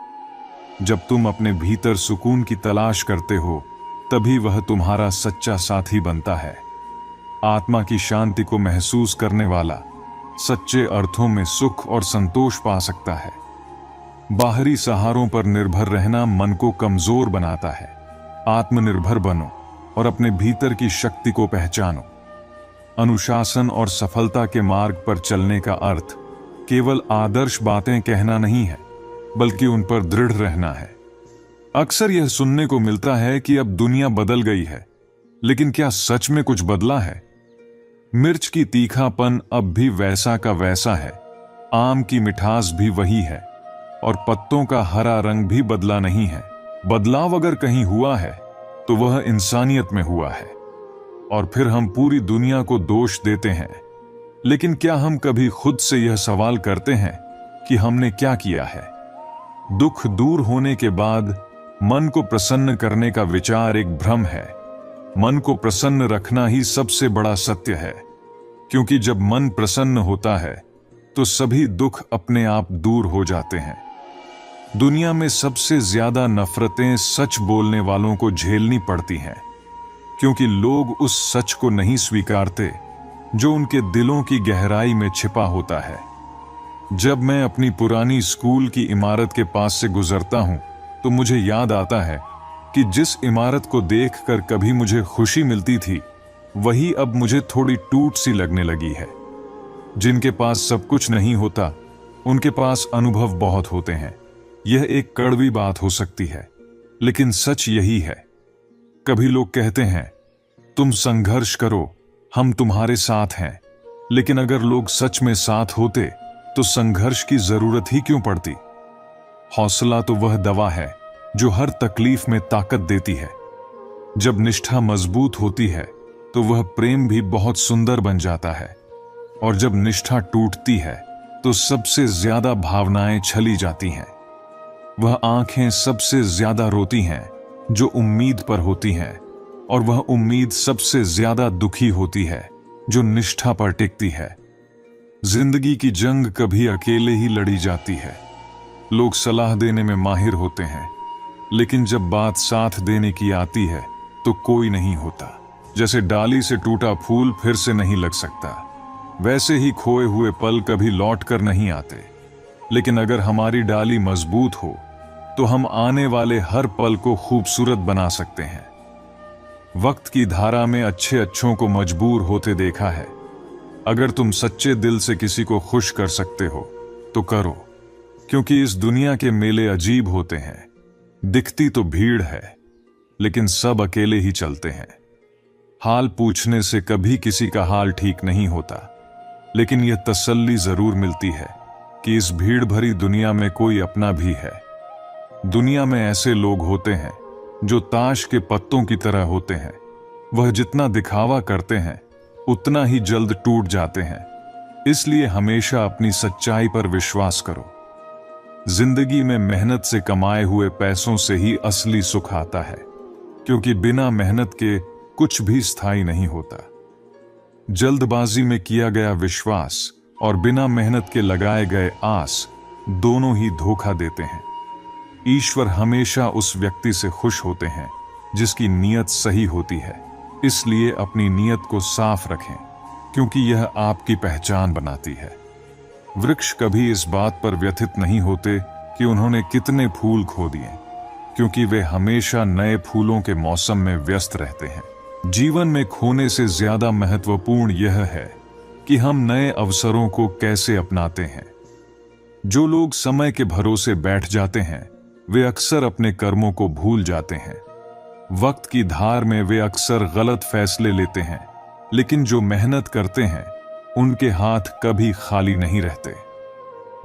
जब तुम अपने भीतर सुकून की तलाश करते हो तभी वह तुम्हारा सच्चा साथी बनता है। आत्मा की शांति को महसूस करने वाला सच्चे अर्थों में सुख और संतोष पा सकता है। बाहरी सहारों पर निर्भर रहना मन को कमजोर बनाता है। आत्मनिर्भर बनो और अपने भीतर की शक्ति को पहचानो। अनुशासन और सफलता के मार्ग पर चलने का अर्थ केवल आदर्श बातें कहना नहीं है, बल्कि उन पर दृढ़ रहना है। अक्सर यह सुनने को मिलता है कि अब दुनिया बदल गई है, लेकिन क्या सच में कुछ बदला है? मिर्च की तीखापन अब भी वैसा का वैसा है, आम की मिठास भी वही है, और पत्तों का हरा रंग भी बदला नहीं है। बदलाव अगर कहीं हुआ है तो वह इंसानियत में हुआ है, और फिर हम पूरी दुनिया को दोष देते हैं। लेकिन क्या हम कभी खुद से यह सवाल करते हैं कि हमने क्या किया है? दुख दूर होने के बाद मन को प्रसन्न करने का विचार एक भ्रम है। मन को प्रसन्न रखना ही सबसे बड़ा सत्य है, क्योंकि जब मन प्रसन्न होता है तो सभी दुख अपने आप दूर हो जाते हैं। दुनिया में सबसे ज्यादा नफरतें सच बोलने वालों को झेलनी पड़ती हैं, क्योंकि लोग उस सच को नहीं स्वीकारते जो उनके दिलों की गहराई में छिपा होता है। जब मैं अपनी पुरानी स्कूल की इमारत के पास से गुजरता हूं तो मुझे याद आता है कि जिस इमारत को देखकर कभी मुझे खुशी मिलती थी, वही अब मुझे थोड़ी टूट सी लगने लगी है। जिनके पास सब कुछ नहीं होता, उनके पास अनुभव बहुत होते हैं। यह एक कड़वी बात हो सकती है, लेकिन सच यही है। कभी लोग कहते हैं, तुम संघर्ष करो, हम तुम्हारे साथ हैं। लेकिन अगर लोग सच में साथ होते तो संघर्ष की जरूरत ही क्यों पड़ती? हौसला तो वह दवा है जो हर तकलीफ में ताकत देती है। जब निष्ठा मजबूत होती है तो वह प्रेम भी बहुत सुंदर बन जाता है, और जब निष्ठा टूटती है तो सबसे ज्यादा भावनाएं छली जाती हैं। वह आंखें सबसे ज्यादा रोती हैं जो उम्मीद पर होती हैं, और वह उम्मीद सबसे ज्यादा दुखी होती है जो निष्ठा पर टिकती है। जिंदगी की जंग कभी अकेले ही लड़ी जाती है। लोग सलाह देने में माहिर होते हैं, लेकिन जब बात साथ देने की आती है तो कोई नहीं होता। जैसे डाली से टूटा फूल फिर से नहीं लग सकता, वैसे ही खोए हुए पल कभी लौट कर नहीं आते। लेकिन अगर हमारी डाली मजबूत हो तो हम आने वाले हर पल को खूबसूरत बना सकते हैं। वक्त की धारा में अच्छे अच्छों को मजबूर होते देखा है। अगर तुम सच्चे दिल से किसी को खुश कर सकते हो तो करो, क्योंकि इस दुनिया के मेले अजीब होते हैं। दिखती तो भीड़ है, लेकिन सब अकेले ही चलते हैं। हाल पूछने से कभी किसी का हाल ठीक नहीं होता, लेकिन यह तसल्ली जरूर मिलती है कि इस भीड़ भरी दुनिया में कोई अपना भी है। दुनिया में ऐसे लोग होते हैं जो ताश के पत्तों की तरह होते हैं। वह जितना दिखावा करते हैं उतना ही जल्द टूट जाते हैं। इसलिए हमेशा अपनी सच्चाई पर विश्वास करो। जिंदगी में मेहनत से कमाए हुए पैसों से ही असली सुख आता है, क्योंकि बिना मेहनत के कुछ भी स्थायी नहीं होता। जल्दबाजी में किया गया विश्वास और बिना मेहनत के लगाए गए आस दोनों ही धोखा देते हैं। ईश्वर हमेशा उस व्यक्ति से खुश होते हैं जिसकी नीयत सही होती है। इसलिए अपनी नीयत को साफ रखें, क्योंकि यह आपकी पहचान बनाती है। वृक्ष कभी इस बात पर व्यथित नहीं होते कि उन्होंने कितने फूल खो दिए, क्योंकि वे हमेशा नए फूलों के मौसम में व्यस्त रहते हैं। जीवन में खोने से ज्यादा महत्वपूर्ण यह है कि हम नए अवसरों को कैसे अपनाते हैं। जो लोग समय के भरोसे बैठ जाते हैं वे अक्सर अपने कर्मों को भूल जाते हैं। वक्त की धार में वे अक्सर गलत फैसले लेते हैं, लेकिन जो मेहनत करते हैं उनके हाथ कभी खाली नहीं रहते।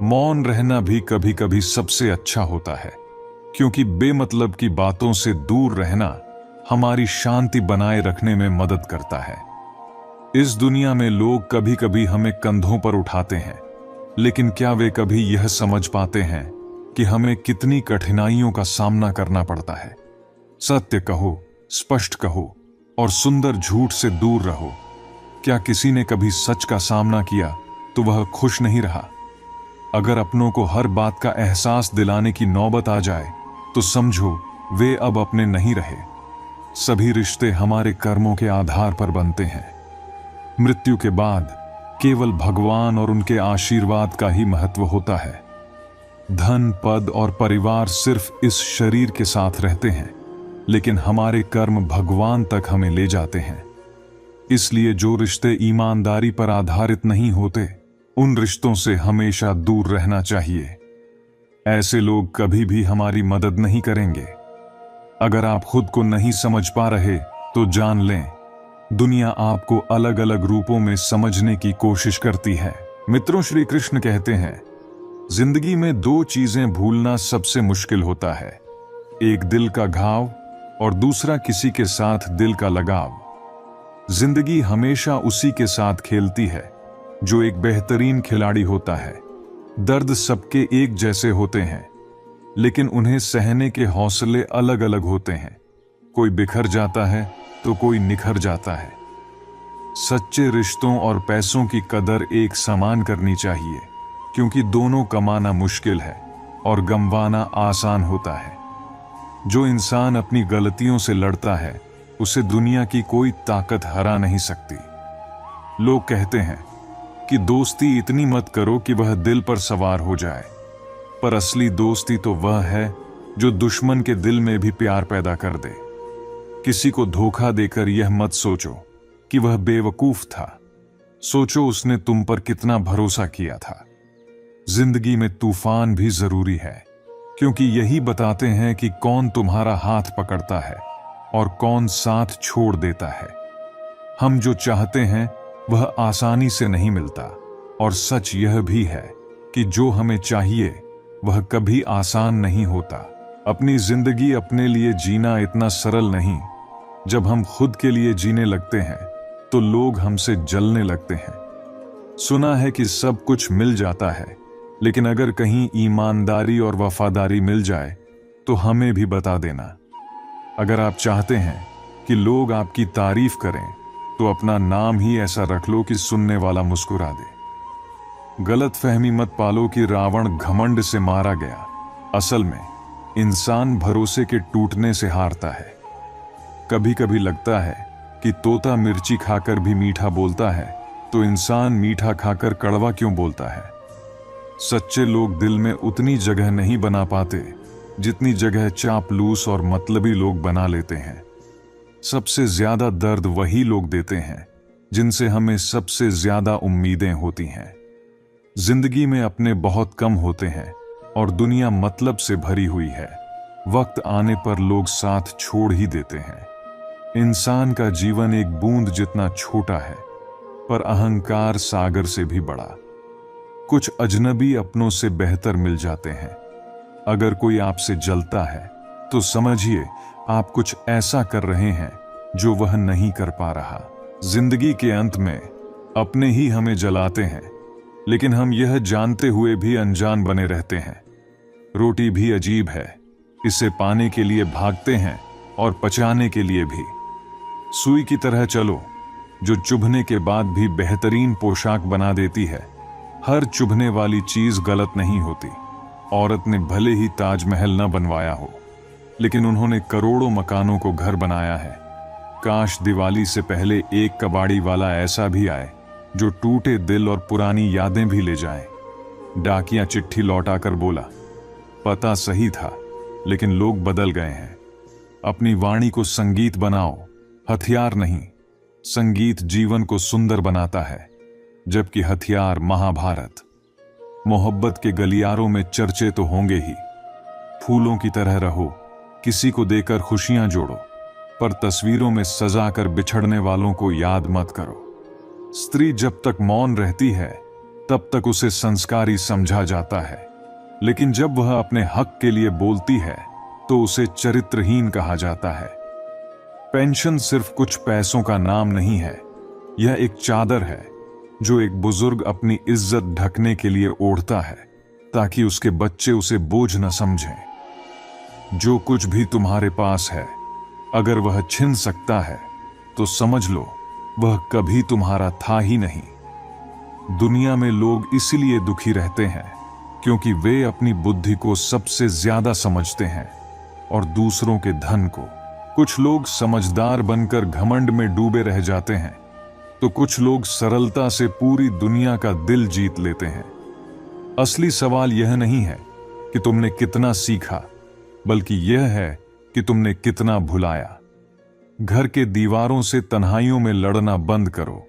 मौन रहना भी कभी कभी सबसे अच्छा होता है, क्योंकि बेमतलब की बातों से दूर रहना हमारी शांति बनाए रखने में मदद करता है। इस दुनिया में लोग कभी कभी हमें कंधों पर उठाते हैं, लेकिन क्या वे कभी यह समझ पाते हैं कि हमें कितनी कठिनाइयों का सामना करना पड़ता है? सत्य कहो, स्पष्ट कहो और सुंदर झूठ से दूर रहो। क्या किसी ने कभी सच का सामना किया तो वह खुश नहीं रहा? अगर अपनों को हर बात का एहसास दिलाने की नौबत आ जाए तो समझो वे अब अपने नहीं रहे। सभी रिश्ते हमारे कर्मों के आधार पर बनते हैं। मृत्यु के बाद केवल भगवान और उनके आशीर्वाद का ही महत्व होता है। धन, पद और परिवार सिर्फ इस शरीर के साथ रहते हैं, लेकिन हमारे कर्म भगवान तक हमें ले जाते हैं। इसलिए जो रिश्ते ईमानदारी पर आधारित नहीं होते, उन रिश्तों से हमेशा दूर रहना चाहिए। ऐसे लोग कभी भी हमारी मदद नहीं करेंगे। अगर आप खुद को नहीं समझ पा रहे तो जान लें, दुनिया आपको अलग अलग रूपों में समझने की कोशिश करती है। मित्रों, श्री कृष्ण कहते हैं, जिंदगी में दो चीजें भूलना सबसे मुश्किल होता है, एक दिल का घाव और दूसरा किसी के साथ दिल का लगाव। जिंदगी हमेशा उसी के साथ खेलती है जो एक बेहतरीन खिलाड़ी होता है। दर्द सबके एक जैसे होते हैं, लेकिन उन्हें सहने के हौसले अलग अलग होते हैं। कोई बिखर जाता है तो कोई निखर जाता है। सच्चे रिश्तों और पैसों की कदर एक समान करनी चाहिए, क्योंकि दोनों कमाना मुश्किल है और गंवाना आसान होता है। जो इंसान अपनी गलतियों से लड़ता है, उसे दुनिया की कोई ताकत हरा नहीं सकती। लोग कहते हैं कि दोस्ती इतनी मत करो कि वह दिल पर सवार हो जाए, पर असली दोस्ती तो वह है जो दुश्मन के दिल में भी प्यार पैदा कर दे। किसी को धोखा देकर यह मत सोचो कि वह बेवकूफ था, सोचो उसने तुम पर कितना भरोसा किया था। जिंदगी में तूफान भी जरूरी है, क्योंकि यही बताते हैं कि कौन तुम्हारा हाथ पकड़ता है और कौन साथ छोड़ देता है। हम जो चाहते हैं वह आसानी से नहीं मिलता, और सच यह भी है कि जो हमें चाहिए वह कभी आसान नहीं होता। अपनी जिंदगी अपने लिए जीना इतना सरल नहीं। जब हम खुद के लिए जीने लगते हैं तो लोग हमसे जलने लगते हैं। सुना है कि सब कुछ मिल जाता है, लेकिन अगर कहीं ईमानदारी और वफादारी मिल जाए तो हमें भी बता देना। अगर आप चाहते हैं कि लोग आपकी तारीफ करें तो अपना नाम ही ऐसा रख लो कि सुनने वाला मुस्कुरा दे। गलत फहमी मत पालो कि रावण घमंड से मारा गया। असल में इंसान भरोसे के टूटने से हारता है। कभी कभी लगता है कि तोता मिर्ची खाकर भी मीठा बोलता है, तो इंसान मीठा खाकर कड़वा क्यों बोलता है। सच्चे लोग दिल में उतनी जगह नहीं बना पाते जितनी जगह चापलूस और मतलबी लोग बना लेते हैं। सबसे ज्यादा दर्द वही लोग देते हैं जिनसे हमें सबसे ज्यादा उम्मीदें होती हैं। जिंदगी में अपने बहुत कम होते हैं और दुनिया मतलब से भरी हुई है। वक्त आने पर लोग साथ छोड़ ही देते हैं। इंसान का जीवन एक बूंद जितना छोटा है, पर अहंकार सागर से भी बड़ा। कुछ अजनबी अपनों से बेहतर मिल जाते हैं। अगर कोई आपसे जलता है तो समझिए आप कुछ ऐसा कर रहे हैं जो वह नहीं कर पा रहा। जिंदगी के अंत में अपने ही हमें जलाते हैं, लेकिन हम यह जानते हुए भी अनजान बने रहते हैं। रोटी भी अजीब है, इसे पाने के लिए भागते हैं और पचाने के लिए भी। सुई की तरह चलो, जो चुभने के बाद भी बेहतरीन पोशाक बना देती है। हर चुभने वाली चीज गलत नहीं होती। औरत ने भले ही ताजमहल न बनवाया हो, लेकिन उन्होंने करोड़ों मकानों को घर बनाया है। काश दिवाली से पहले एक कबाड़ी वाला ऐसा भी आए जो टूटे दिल और पुरानी यादें भी ले जाए। डाकिया चिट्ठी लौटाकर बोला, पता सही था लेकिन लोग बदल गए हैं। अपनी वाणी को संगीत बनाओ, हथियार नहीं। संगीत जीवन को सुंदर बनाता है, जबकि हथियार महाभारत। मोहब्बत के गलियारों में चर्चे तो होंगे ही। फूलों की तरह रहो, किसी को देकर खुशियां जोड़ो, पर तस्वीरों में सजाकर बिछड़ने वालों को याद मत करो। स्त्री जब तक मौन रहती है तब तक उसे संस्कारी समझा जाता है, लेकिन जब वह अपने हक के लिए बोलती है तो उसे चरित्रहीन कहा जाता है। पेंशन सिर्फ कुछ पैसों का नाम नहीं है, यह एक चादर है जो एक बुजुर्ग अपनी इज्जत ढकने के लिए ओढ़ता है, ताकि उसके बच्चे उसे बोझ न समझें। जो कुछ भी तुम्हारे पास है, अगर वह छिन सकता है तो समझ लो वह कभी तुम्हारा था ही नहीं। दुनिया में लोग इसलिए दुखी रहते हैं क्योंकि वे अपनी बुद्धि को सबसे ज्यादा समझते हैं और दूसरों के धन को। कुछ लोग समझदार बनकर घमंड में डूबे रह जाते हैं, तो कुछ लोग सरलता से पूरी दुनिया का दिल जीत लेते हैं। असली सवाल यह नहीं है कि तुमने कितना सीखा, बल्कि यह है कि तुमने कितना भुलाया। घर के दीवारों से तन्हाइयों में लड़ना बंद करो,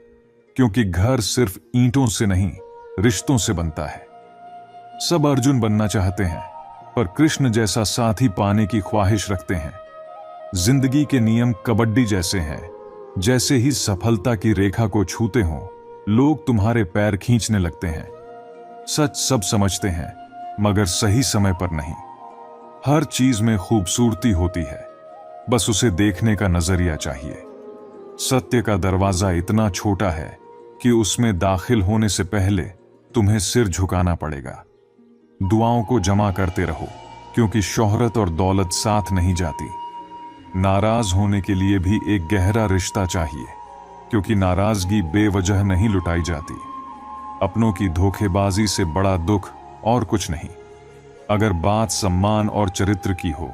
क्योंकि घर सिर्फ ईंटों से नहीं, रिश्तों से बनता है। सब अर्जुन बनना चाहते हैं, पर कृष्ण जैसा साथी पाने की ख्वाहिश रखते हैं। जिंदगी के नियम कबड्डी जैसे हैं। जैसे ही सफलता की रेखा को छूते हो, लोग तुम्हारे पैर खींचने लगते हैं। सच सब समझते हैं, मगर सही समय पर नहीं। हर चीज में खूबसूरती होती है, बस उसे देखने का नजरिया चाहिए। सत्य का दरवाजा इतना छोटा है कि उसमें दाखिल होने से पहले तुम्हें सिर झुकाना पड़ेगा। दुआओं को जमा करते रहो, क्योंकि शोहरत और दौलत साथ नहीं जाती। नाराज होने के लिए भी एक गहरा रिश्ता चाहिए, क्योंकि नाराजगी बेवजह नहीं लुटाई जाती। अपनों की धोखेबाजी से बड़ा दुख और कुछ नहीं। अगर बात सम्मान और चरित्र की हो,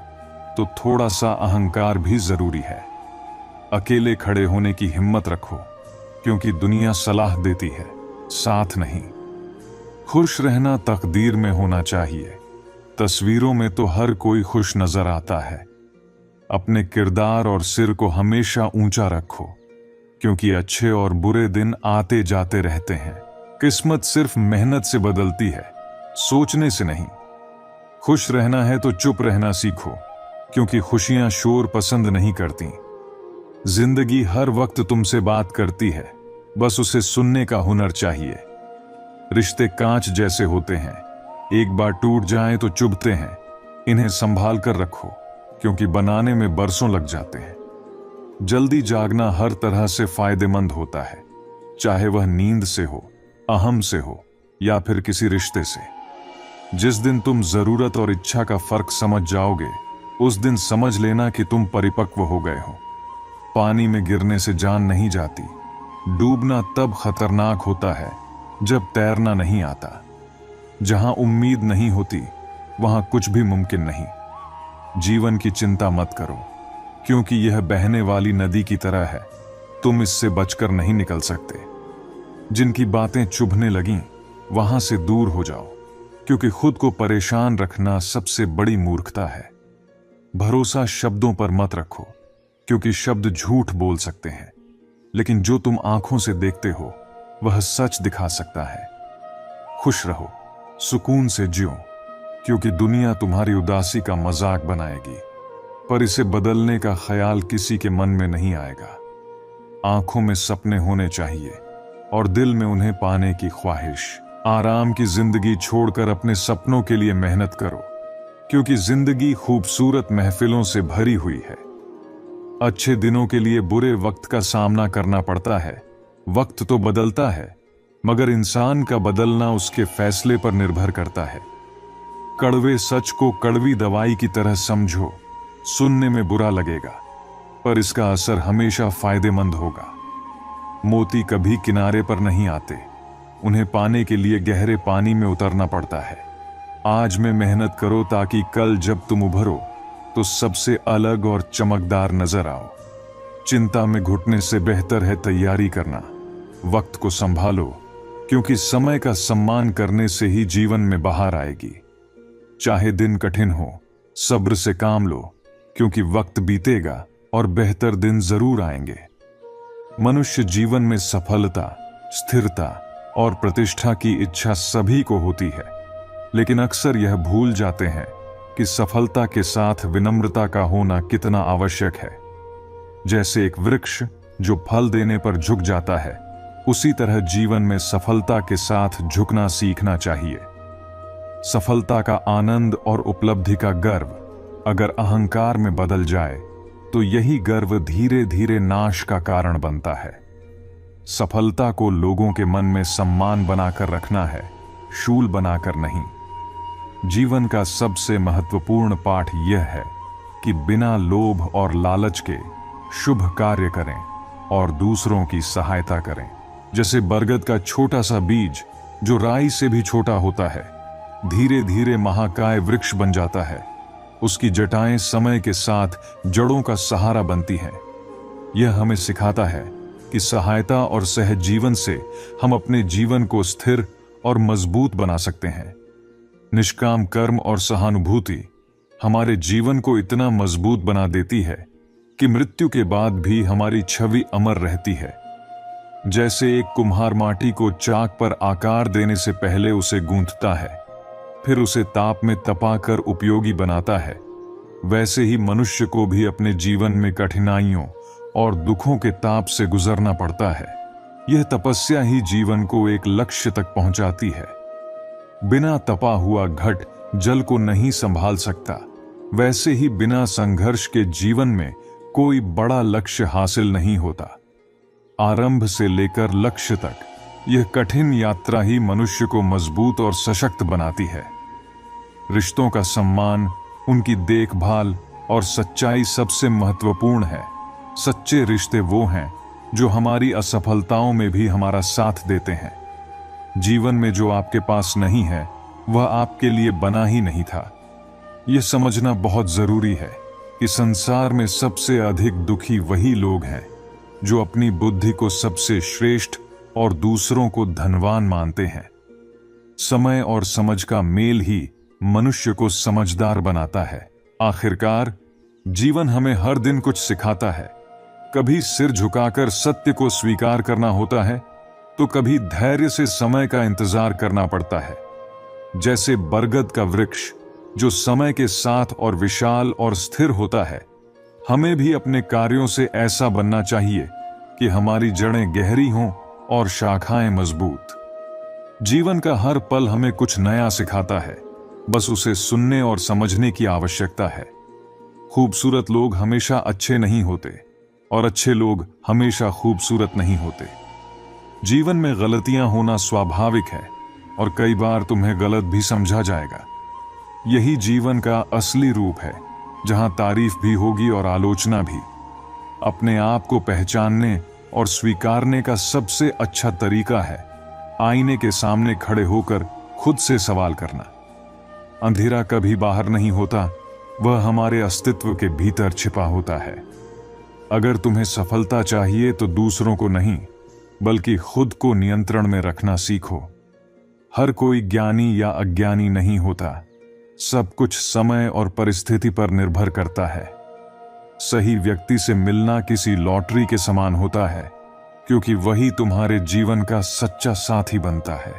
तो थोड़ा सा अहंकार भी जरूरी है। अकेले खड़े होने की हिम्मत रखो, क्योंकि दुनिया सलाह देती है, साथ नहीं। खुश रहना तकदीर में होना चाहिए। तस्वीरों में तो हर कोई खुश नजर आता है। अपने किरदार और सिर को हमेशा ऊंचा रखो, क्योंकि अच्छे और बुरे दिन आते जाते रहते हैं। किस्मत सिर्फ मेहनत से बदलती है, सोचने से नहीं। खुश रहना है तो चुप रहना सीखो, क्योंकि खुशियां शोर पसंद नहीं करती। जिंदगी हर वक्त तुमसे बात करती है, बस उसे सुनने का हुनर चाहिए। रिश्ते कांच जैसे होते हैं, एक बार टूट जाएं तो चुभते हैं। इन्हें संभाल कर रखो, क्योंकि बनाने में बरसों लग जाते हैं। जल्दी जागना हर तरह से फायदेमंद होता है, चाहे वह नींद से हो, अहम से हो, या फिर किसी रिश्ते से। जिस दिन तुम जरूरत और इच्छा का फर्क समझ जाओगे, उस दिन समझ लेना कि तुम परिपक्व हो गए हो। पानी में गिरने से जान नहीं जाती। डूबना तब खतरनाक होता है जब तैरना नहीं आता। जहां उम्मीद नहीं होती, वहां कुछ भी मुमकिन नहीं। जीवन की चिंता मत करो, क्योंकि यह बहने वाली नदी की तरह है। तुम इससे बचकर नहीं निकल सकते। जिनकी बातें चुभने लगीं, वहां से दूर हो जाओ, क्योंकि खुद को परेशान रखना सबसे बड़ी मूर्खता है। भरोसा शब्दों पर मत रखो, क्योंकि शब्द झूठ बोल सकते हैं, लेकिन जो तुम आंखों से देखते हो, वह सच दिखा सकता है। खुश रहो, सुकून से जियो, क्योंकि दुनिया तुम्हारी उदासी का मजाक बनाएगी, पर इसे बदलने का ख्याल किसी के मन में नहीं आएगा। आंखों में सपने होने चाहिए और दिल में उन्हें पाने की ख्वाहिश। आराम की जिंदगी छोड़कर अपने सपनों के लिए मेहनत करो, क्योंकि जिंदगी खूबसूरत महफिलों से भरी हुई है। अच्छे दिनों के लिए बुरे वक्त का सामना करना पड़ता है। वक्त तो बदलता है, मगर इंसान का बदलना उसके फैसले पर निर्भर करता है। कड़वे सच को कड़वी दवाई की तरह समझो। सुनने में बुरा लगेगा, पर इसका असर हमेशा फायदेमंद होगा। मोती कभी किनारे पर नहीं आते, उन्हें पाने के लिए गहरे पानी में उतरना पड़ता है। आज में मेहनत करो, ताकि कल जब तुम उभरो तो सबसे अलग और चमकदार नजर आओ। चिंता में घुटने से बेहतर है तैयारी करना। वक्त को संभालो, क्योंकि समय का सम्मान करने से ही जीवन में बहार आएगी। चाहे दिन कठिन हो, सब्र से काम लो, क्योंकि वक्त बीतेगा और बेहतर दिन जरूर आएंगे। मनुष्य जीवन में सफलता, स्थिरता और प्रतिष्ठा की इच्छा सभी को होती है, लेकिन अक्सर यह भूल जाते हैं कि सफलता के साथ विनम्रता का होना कितना आवश्यक है। जैसे एक वृक्ष जो फल देने पर झुक जाता है, उसी तरह जीवन में सफलता के साथ झुकना सीखना चाहिए। सफलता का आनंद और उपलब्धि का गर्व अगर अहंकार में बदल जाए, तो यही गर्व धीरे धीरे नाश का कारण बनता है। सफलता को लोगों के मन में सम्मान बनाकर रखना है, शूल बनाकर नहीं। जीवन का सबसे महत्वपूर्ण पाठ यह है कि बिना लोभ और लालच के शुभ कार्य करें और दूसरों की सहायता करें। जैसे बरगद का छोटा सा बीज जो राई से भी छोटा होता है, धीरे धीरे महाकाय वृक्ष बन जाता है। उसकी जटाएं समय के साथ जड़ों का सहारा बनती हैं। यह हमें सिखाता है की सहायता और सहज जीवन से हम अपने जीवन को स्थिर और मजबूत बना सकते हैं। निष्काम कर्म और सहानुभूति हमारे जीवन को इतना मजबूत बना देती है कि मृत्यु के बाद भी हमारी छवि अमर रहती है। जैसे एक कुम्हार माटी को चाक पर आकार देने से पहले उसे गूंथता है, फिर उसे ताप में तपाकर उपयोगी बनाता है, वैसे ही मनुष्य को भी अपने जीवन में कठिनाइयों और दुखों के ताप से गुजरना पड़ता है। यह तपस्या ही जीवन को एक लक्ष्य तक पहुंचाती है। बिना तपा हुआ घट जल को नहीं संभाल सकता, वैसे ही बिना संघर्ष के जीवन में कोई बड़ा लक्ष्य हासिल नहीं होता। आरंभ से लेकर लक्ष्य तक यह कठिन यात्रा ही मनुष्य को मजबूत और सशक्त बनाती है। रिश्तों का सम्मान, उनकी देखभाल और सच्चाई सबसे महत्वपूर्ण है। सच्चे रिश्ते वो हैं जो हमारी असफलताओं में भी हमारा साथ देते हैं। जीवन में जो आपके पास नहीं है वह आपके लिए बना ही नहीं था। यह समझना बहुत जरूरी है कि संसार में सबसे अधिक दुखी वही लोग हैं जो अपनी बुद्धि को सबसे श्रेष्ठ और दूसरों को धनवान मानते हैं। समय और समझ का मेल ही मनुष्य को समझदार बनाता है। आखिरकार जीवन हमें हर दिन कुछ सिखाता है। कभी सिर झुकाकर सत्य को स्वीकार करना होता है, तो कभी धैर्य से समय का इंतजार करना पड़ता है। जैसे बरगद का वृक्ष जो समय के साथ और विशाल और स्थिर होता है, हमें भी अपने कार्यों से ऐसा बनना चाहिए कि हमारी जड़ें गहरी हों और शाखाएं मजबूत। जीवन का हर पल हमें कुछ नया सिखाता है, बस उसे सुनने और समझने की आवश्यकता है। खूबसूरत लोग हमेशा अच्छे नहीं होते और अच्छे लोग हमेशा खूबसूरत नहीं होते। जीवन में गलतियां होना स्वाभाविक है और कई बार तुम्हें गलत भी समझा जाएगा। यही जीवन का असली रूप है, जहां तारीफ भी होगी और आलोचना भी। अपने आप को पहचानने और स्वीकारने का सबसे अच्छा तरीका है आईने के सामने खड़े होकर खुद से सवाल करना। अंधेरा कभी बाहर नहीं होता, वह हमारे अस्तित्व के भीतर छिपा होता है। अगर तुम्हें सफलता चाहिए तो दूसरों को नहीं, बल्कि खुद को नियंत्रण में रखना सीखो। हर कोई ज्ञानी या अज्ञानी नहीं होता, सब कुछ समय और परिस्थिति पर निर्भर करता है। सही व्यक्ति से मिलना किसी लॉटरी के समान होता है, क्योंकि वही तुम्हारे जीवन का सच्चा साथी बनता है।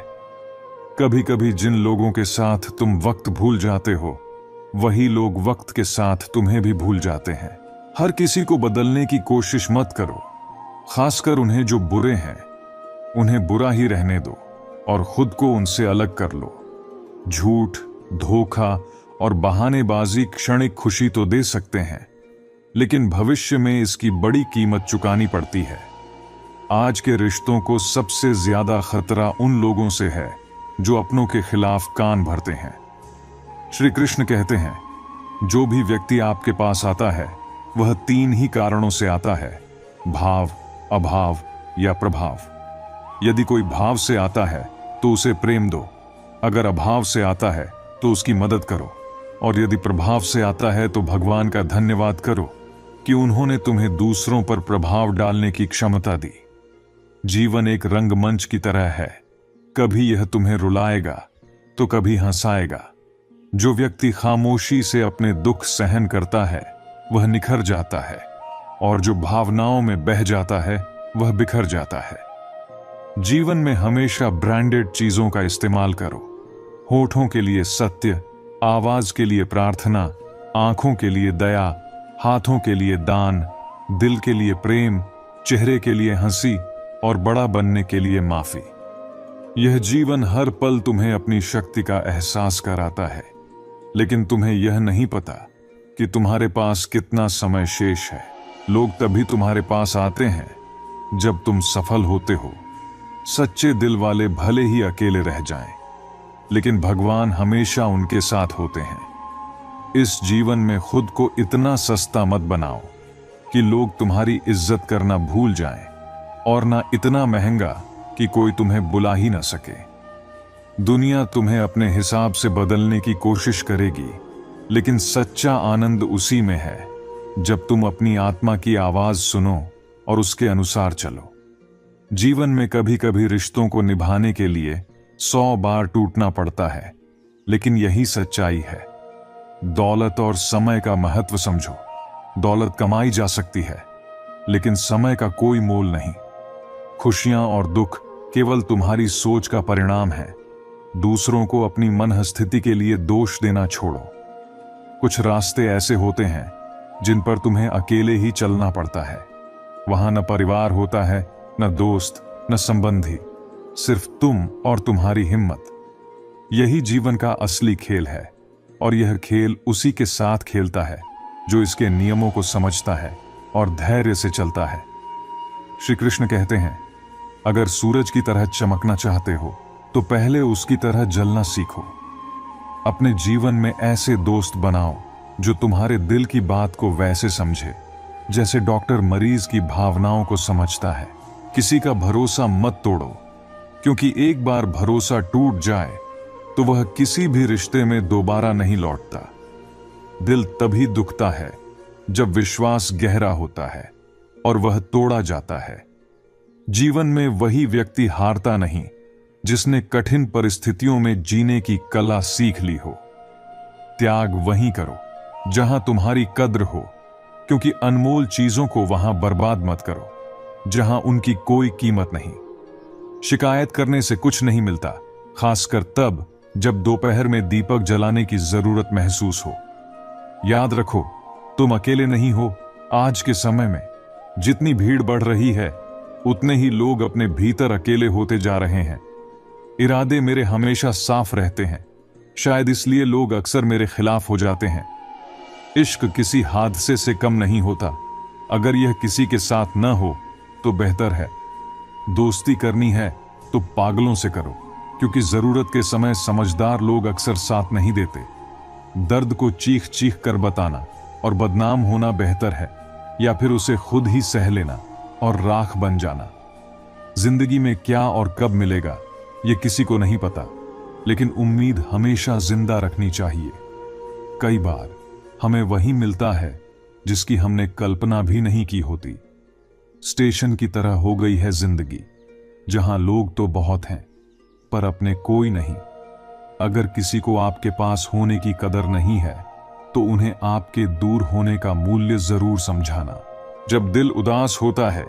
कभी कभी जिन लोगों के साथ तुम वक्त भूल जाते हो, वही लोग वक्त के साथ तुम्हें भी भूल जाते हैं। हर किसी को बदलने की कोशिश मत करो, खासकर उन्हें जो बुरे हैं। उन्हें बुरा ही रहने दो और खुद को उनसे अलग कर लो। झूठ, धोखा और बहानेबाजी क्षणिक खुशी तो दे सकते हैं, लेकिन भविष्य में इसकी बड़ी कीमत चुकानी पड़ती है। आज के रिश्तों को सबसे ज्यादा खतरा उन लोगों से है जो अपनों के खिलाफ कान भरते हैं। श्री कृष्ण कहते हैं, जो भी व्यक्ति आपके पास आता है वह 3 ही कारणों से आता है: भाव, अभाव या प्रभाव। यदि कोई भाव से आता है तो उसे प्रेम दो, अगर अभाव से आता है तो उसकी मदद करो, और यदि प्रभाव से आता है तो भगवान का धन्यवाद करो कि उन्होंने तुम्हें दूसरों पर प्रभाव डालने की क्षमता दी। जीवन एक रंगमंच की तरह है, कभी यह तुम्हें रुलाएगा तो कभी हंसाएगा। जो व्यक्ति खामोशी से अपने दुख सहन करता है वह निखर जाता है, और जो भावनाओं में बह जाता है वह बिखर जाता है। जीवन में हमेशा ब्रांडेड चीजों का इस्तेमाल करो। होठों के लिए सत्य, आवाज के लिए प्रार्थना, आंखों के लिए दया, हाथों के लिए दान, दिल के लिए प्रेम, चेहरे के लिए हंसी और बड़ा बनने के लिए माफी। यह जीवन हर पल तुम्हें अपनी शक्ति का एहसास कराता है, लेकिन तुम्हें यह नहीं पता कि तुम्हारे पास कितना समय शेष है। लोग तभी तुम्हारे पास आते हैं जब तुम सफल होते हो। सच्चे दिल वाले भले ही अकेले रह जाएं, लेकिन भगवान हमेशा उनके साथ होते हैं। इस जीवन में खुद को इतना सस्ता मत बनाओ कि लोग तुम्हारी इज्जत करना भूल जाएं, और ना इतना महंगा कि कोई तुम्हें बुला ही ना सके। दुनिया तुम्हें अपने हिसाब से बदलने की कोशिश करेगी, लेकिन सच्चा आनंद उसी में है जब तुम अपनी आत्मा की आवाज सुनो और उसके अनुसार चलो। जीवन में कभी कभी रिश्तों को निभाने के लिए 100 बार टूटना पड़ता है, लेकिन यही सच्चाई है। दौलत और समय का महत्व समझो। दौलत कमाई जा सकती है, लेकिन समय का कोई मोल नहीं। खुशियां और दुख केवल तुम्हारी सोच का परिणाम है। दूसरों को अपनी मनःस्थिति के लिए दोष देना छोड़ो। कुछ रास्ते ऐसे होते हैं जिन पर तुम्हें अकेले ही चलना पड़ता है। वहां न परिवार होता है, न दोस्त, न संबंधी, सिर्फ तुम और तुम्हारी हिम्मत। यही जीवन का असली खेल है, और यह खेल उसी के साथ खेलता है जो इसके नियमों को समझता है और धैर्य से चलता है। श्री कृष्ण कहते हैं, अगर सूरज की तरह चमकना चाहते हो तो पहले उसकी तरह जलना सीखो। अपने जीवन में ऐसे दोस्त बनाओ जो तुम्हारे दिल की बात को वैसे समझे जैसे डॉक्टर मरीज की भावनाओं को समझता है। किसी का भरोसा मत तोड़ो, क्योंकि एक बार भरोसा टूट जाए तो वह किसी भी रिश्ते में दोबारा नहीं लौटता। दिल तभी दुखता है जब विश्वास गहरा होता है और वह तोड़ा जाता है। जीवन में वही व्यक्ति हारता नहीं जिसने कठिन परिस्थितियों में जीने की कला सीख ली हो। त्याग वहीं करो जहां तुम्हारी कद्र हो, क्योंकि अनमोल चीजों को वहां बर्बाद मत करो जहां उनकी कोई कीमत नहीं। शिकायत करने से कुछ नहीं मिलता, खासकर तब जब दोपहर में दीपक जलाने की जरूरत महसूस हो। याद रखो, तुम अकेले नहीं हो। आज के समय में जितनी भीड़ बढ़ रही है, उतने ही लोग अपने भीतर अकेले होते जा रहे हैं। इरादे मेरे हमेशा साफ रहते हैं, शायद इसलिए लोग अक्सर मेरे खिलाफ हो जाते हैं। इश्क किसी हादसे से कम नहीं होता। अगर यह किसी के साथ न हो तो बेहतर है। दोस्ती करनी है तो पागलों से करो, क्योंकि जरूरत के समय समझदार लोग अक्सर साथ नहीं देते। दर्द को चीख चीख कर बताना और बदनाम होना बेहतर है, या फिर उसे खुद ही सह लेना और राख बन जाना। जिंदगी में क्या और कब मिलेगा ये किसी को नहीं पता, लेकिन उम्मीद हमेशा जिंदा रखनी चाहिए। कई बार हमें वही मिलता है जिसकी हमने कल्पना भी नहीं की होती। स्टेशन की तरह हो गई है जिंदगी, जहां लोग तो बहुत हैं पर अपने कोई नहीं। अगर किसी को आपके पास होने की कदर नहीं है तो उन्हें आपके दूर होने का मूल्य जरूर समझाना। जब दिल उदास होता है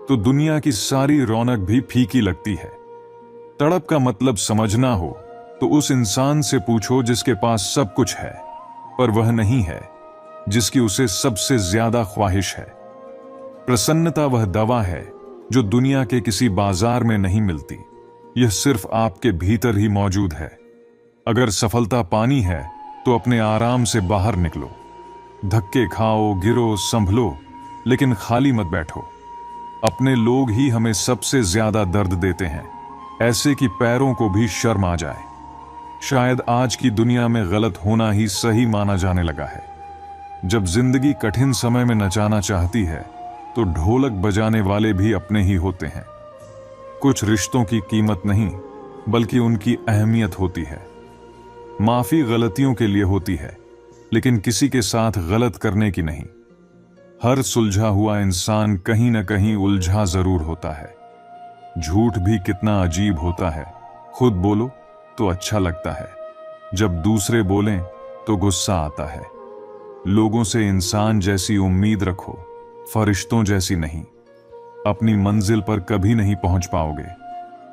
तो दुनिया की सारी रौनक भी फीकी लगती है। तड़प का मतलब समझना हो तो उस इंसान से पूछो जिसके पास सब कुछ है पर वह नहीं है जिसकी उसे सबसे ज्यादा ख्वाहिश है। प्रसन्नता वह दवा है जो दुनिया के किसी बाजार में नहीं मिलती, यह सिर्फ आपके भीतर ही मौजूद है। अगर सफलता पानी है तो अपने आराम से बाहर निकलो। धक्के खाओ, गिरो, संभलो, लेकिन खाली मत बैठो। अपने लोग ही हमें सबसे ज्यादा दर्द देते हैं, ऐसे कि पैरों को भी शर्म आ जाए। शायद आज की दुनिया में गलत होना ही सही माना जाने लगा है। जब जिंदगी कठिन समय में नचाना चाहती है तो ढोलक बजाने वाले भी अपने ही होते हैं। कुछ रिश्तों की कीमत नहीं, बल्कि उनकी अहमियत होती है। माफी गलतियों के लिए होती है, लेकिन किसी के साथ गलत करने की नहीं। हर सुलझा हुआ इंसान कहीं ना कहीं उलझा जरूर होता है। झूठ भी कितना अजीब होता है। खुद बोलो तो अच्छा लगता है, जब दूसरे बोलें तो गुस्सा आता है। लोगों से इंसान जैसी उम्मीद रखो, फरिश्तों जैसी नहीं। अपनी मंजिल पर कभी नहीं पहुंच पाओगे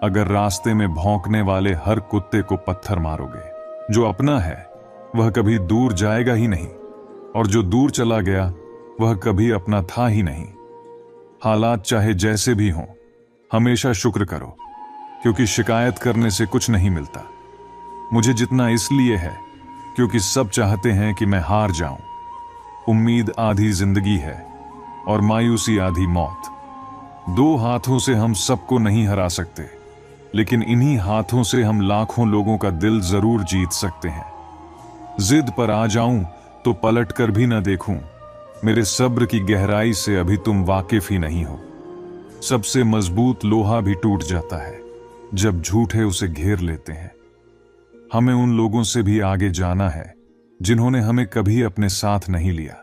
अगर रास्ते में भौंकने वाले हर कुत्ते को पत्थर मारोगे। जो अपना है वह कभी दूर जाएगा ही नहीं, और जो दूर चला गया वह कभी अपना था ही नहीं। हालात चाहे जैसे भी हों, हमेशा शुक्र करो, क्योंकि शिकायत करने से कुछ नहीं मिलता। मुझे जितना इसलिए है क्योंकि सब चाहते हैं कि मैं हार जाऊं। उम्मीद आधी जिंदगी है और मायूसी आधी मौत। दो हाथों से हम सबको नहीं हरा सकते, लेकिन इन्हीं हाथों से हम लाखों लोगों का दिल जरूर जीत सकते हैं। जिद पर आ जाऊं तो पलट कर भी न देखूं। मेरे सब्र की गहराई से अभी तुम वाकिफ ही नहीं हो। सबसे मजबूत लोहा भी टूट जाता है जब झूठे उसे घेर लेते हैं। हमें उन लोगों से भी आगे जाना है जिन्होंने हमें कभी अपने साथ नहीं लिया।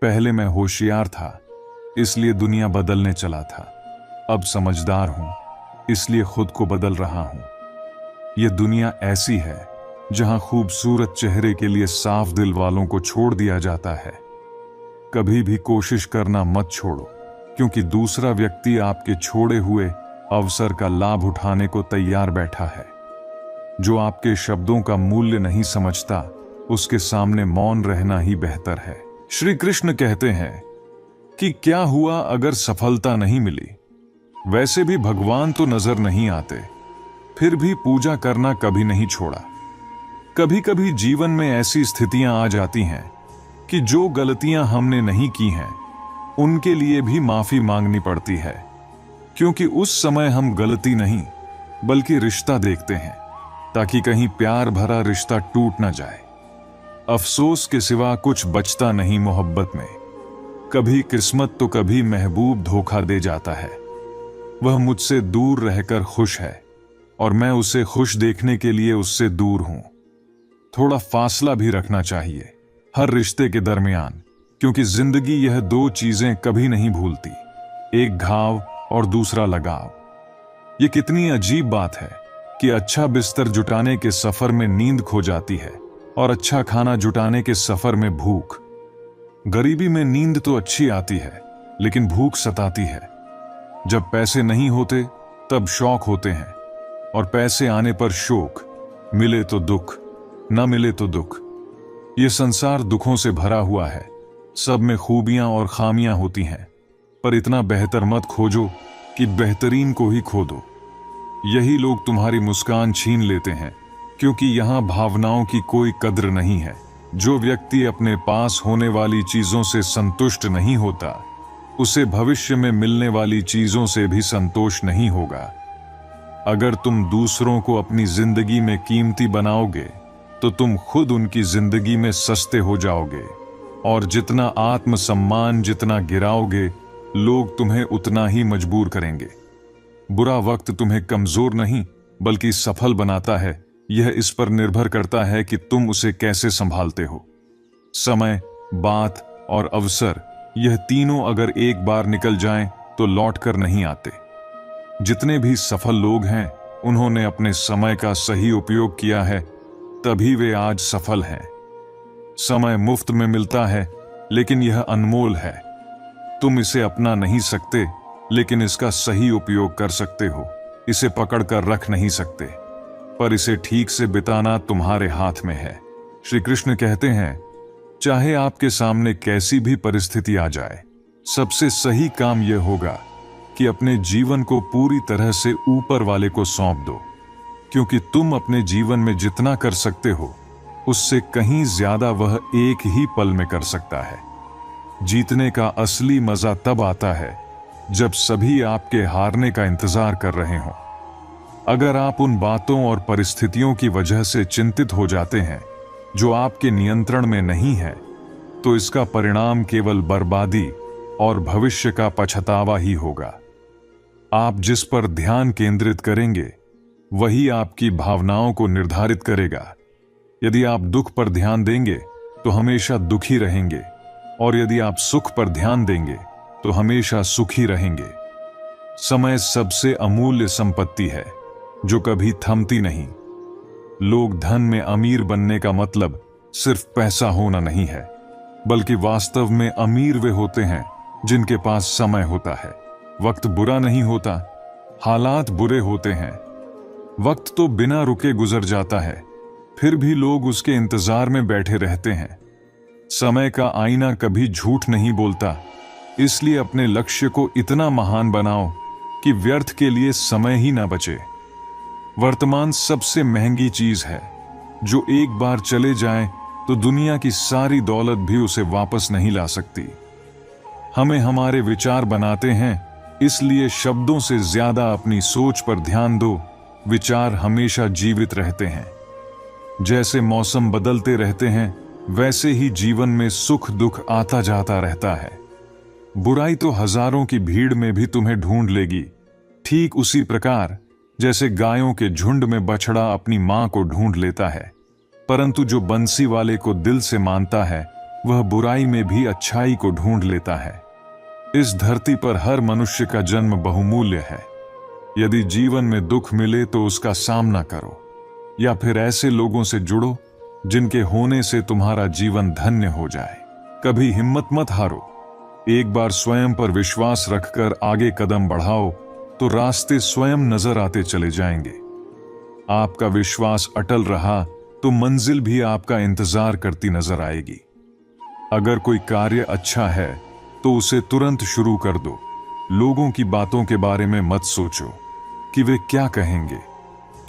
पहले मैं होशियार था, इसलिए दुनिया बदलने चला था, अब समझदार हूं, इसलिए खुद को बदल रहा हूं। यह दुनिया ऐसी है जहां खूबसूरत चेहरे के लिए साफ दिल वालों को छोड़ दिया जाता है। कभी भी कोशिश करना मत छोड़ो, क्योंकि दूसरा व्यक्ति आपके छोड़े हुए अवसर का लाभ उठाने को तैयार बैठा है। जो आपके शब्दों का मूल्य नहीं समझता, उसके सामने मौन रहना ही बेहतर है। श्री कृष्ण कहते हैं कि क्या हुआ अगर सफलता नहीं मिली? वैसे भी भगवान तो नजर नहीं आते, फिर भी पूजा करना कभी नहीं छोड़ा। कभी कभी जीवन में ऐसी स्थितियां आ जाती हैं कि जो गलतियां हमने नहीं की हैं, उनके लिए भी माफी मांगनी पड़ती है, क्योंकि उस समय हम गलती नहीं बल्कि रिश्ता देखते हैं, ताकि कहीं प्यार भरा रिश्ता टूट ना जाए। अफसोस के सिवा कुछ बचता नहीं मोहब्बत में। कभी किस्मत तो कभी महबूब धोखा दे जाता है। वह मुझसे दूर रहकर खुश है और मैं उसे खुश देखने के लिए उससे दूर हूं। थोड़ा फासला भी रखना चाहिए हर रिश्ते के दरमियान, क्योंकि जिंदगी यह दो चीजें कभी नहीं भूलती, एक घाव और दूसरा लगाव। ये कितनी अजीब बात है कि अच्छा बिस्तर जुटाने के सफर में नींद खो जाती है और अच्छा खाना जुटाने के सफर में भूख। गरीबी में नींद तो अच्छी आती है, लेकिन भूख सताती है। जब पैसे नहीं होते तब शौक होते हैं, और पैसे आने पर शोक। मिले तो दुख, न मिले तो दुख। ये संसार दुखों से भरा हुआ है। सब में खूबियां और खामियां होती हैं, पर इतना बेहतर मत खोजो कि बेहतरीन को ही खो दो। यही लोग तुम्हारी मुस्कान छीन लेते हैं, क्योंकि यहां भावनाओं की कोई कद्र नहीं है। जो व्यक्ति अपने पास होने वाली चीजों से संतुष्ट नहीं होता, उसे भविष्य में मिलने वाली चीजों से भी संतोष नहीं होगा। अगर तुम दूसरों को अपनी जिंदगी में कीमती बनाओगे, तो तुम खुद उनकी जिंदगी में सस्ते हो जाओगे, और जितना आत्मसम्मान जितना गिराओगे, लोग तुम्हें उतना ही मजबूर करेंगे। बुरा वक्त तुम्हें कमजोर नहीं बल्कि सफल बनाता है। यह इस पर निर्भर करता है कि तुम उसे कैसे संभालते हो। समय, बात और अवसर, यह तीनों अगर एक बार निकल जाएं तो लौट कर नहीं आते। जितने भी सफल लोग हैं, उन्होंने अपने समय का सही उपयोग किया है, तभी वे आज सफल हैं। समय मुफ्त में मिलता है, लेकिन यह अनमोल है। तुम इसे अपना नहीं सकते, लेकिन इसका सही उपयोग कर सकते हो। इसे पकड़ कर रख नहीं सकते, पर इसे ठीक से बिताना तुम्हारे हाथ में है। श्री कृष्ण कहते हैं, चाहे आपके सामने कैसी भी परिस्थिति आ जाए, सबसे सही काम यह होगा कि अपने जीवन को पूरी तरह से ऊपर वाले को सौंप दो, क्योंकि तुम अपने जीवन में जितना कर सकते हो, उससे कहीं ज्यादा वह एक ही पल में कर सकता है। जीतने का असली मजा तब आता है जब सभी आपके हारने का इंतजार कर रहे हों। अगर आप उन बातों और परिस्थितियों की वजह से चिंतित हो जाते हैं जो आपके नियंत्रण में नहीं है, तो इसका परिणाम केवल बर्बादी और भविष्य का पछतावा ही होगा। आप जिस पर ध्यान केंद्रित करेंगे, वही आपकी भावनाओं को निर्धारित करेगा। यदि आप दुख पर ध्यान देंगे तो हमेशा दुखी रहेंगे, और यदि आप सुख पर ध्यान देंगे तो हमेशा सुखी रहेंगे। समय सबसे अमूल्य संपत्ति है जो कभी थमती नहीं। लोग धन में अमीर बनने का मतलब सिर्फ पैसा होना नहीं है, बल्कि वास्तव में अमीर वे होते हैं जिनके पास समय होता है। वक्त बुरा नहीं होता, हालात बुरे होते हैं। वक्त तो बिना रुके गुजर जाता है, फिर भी लोग उसके इंतजार में बैठे रहते हैं। समय का आईना कभी झूठ नहीं बोलता, इसलिए अपने लक्ष्य को इतना महान बनाओ कि व्यर्थ के लिए समय ही ना बचे। वर्तमान सबसे महंगी चीज है, जो एक बार चले जाए तो दुनिया की सारी दौलत भी उसे वापस नहीं ला सकती। हमें हमारे विचार बनाते हैं, इसलिए शब्दों से ज्यादा अपनी सोच पर ध्यान दो। विचार हमेशा जीवित रहते हैं। जैसे मौसम बदलते रहते हैं, वैसे ही जीवन में सुख दुख आता जाता रहता है। बुराई तो हजारों की भीड़ में भी तुम्हें ढूंढ लेगी, ठीक उसी प्रकार जैसे गायों के झुंड में बछड़ा अपनी मां को ढूंढ लेता है। परंतु जो बंसी वाले को दिल से मानता है, वह बुराई में भी अच्छाई को ढूंढ लेता है। इस धरती पर हर मनुष्य का जन्म बहुमूल्य है। यदि जीवन में दुख मिले तो उसका सामना करो, या फिर ऐसे लोगों से जुड़ो जिनके होने से तुम्हारा जीवन धन्य हो जाए। कभी हिम्मत मत हारो। एक बार स्वयं पर विश्वास रखकर आगे कदम बढ़ाओ तो रास्ते स्वयं नजर आते चले जाएंगे। आपका विश्वास अटल रहा तो मंजिल भी आपका इंतजार करती नजर आएगी। अगर कोई कार्य अच्छा है तो उसे तुरंत शुरू कर दो। लोगों की बातों के बारे में मत सोचो कि वे क्या कहेंगे,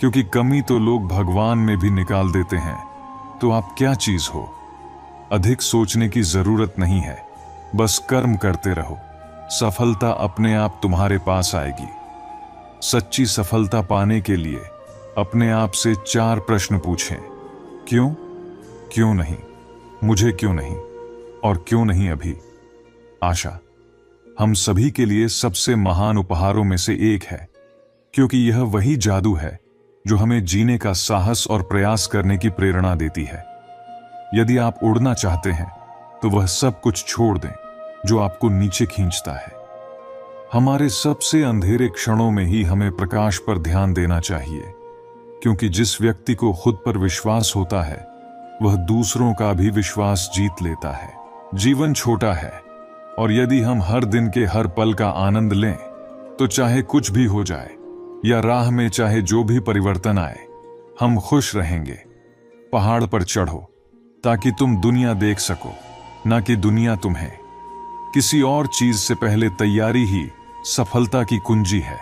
क्योंकि कमी तो लोग भगवान में भी निकाल देते हैं। तो आप क्या चीज हो? अधिक सोचने की जरूरत नहीं है, बस कर्म करते रहो। सफलता अपने आप तुम्हारे पास आएगी। सच्ची सफलता पाने के लिए अपने आप से 4 प्रश्न पूछें। क्यों? क्यों नहीं? मुझे क्यों नहीं? और क्यों नहीं अभी? आशा हम सभी के लिए सबसे महान उपहारों में से एक है, क्योंकि यह वही जादू है जो हमें जीने का साहस और प्रयास करने की प्रेरणा देती है। यदि आप उड़ना चाहते हैं तो वह सब कुछ छोड़ दें जो आपको नीचे खींचता है। हमारे सबसे अंधेरे क्षणों में ही हमें प्रकाश पर ध्यान देना चाहिए, क्योंकि जिस व्यक्ति को खुद पर विश्वास होता है वह दूसरों का भी विश्वास जीत लेता है। जीवन छोटा है, और यदि हम हर दिन के हर पल का आनंद लें तो चाहे कुछ भी हो जाए या राह में चाहे जो भी परिवर्तन आए, हम खुश रहेंगे। पहाड़ पर चढ़ो ताकि तुम दुनिया देख सको, ना कि दुनिया तुम्हें। किसी और चीज से पहले तैयारी ही सफलता की कुंजी है।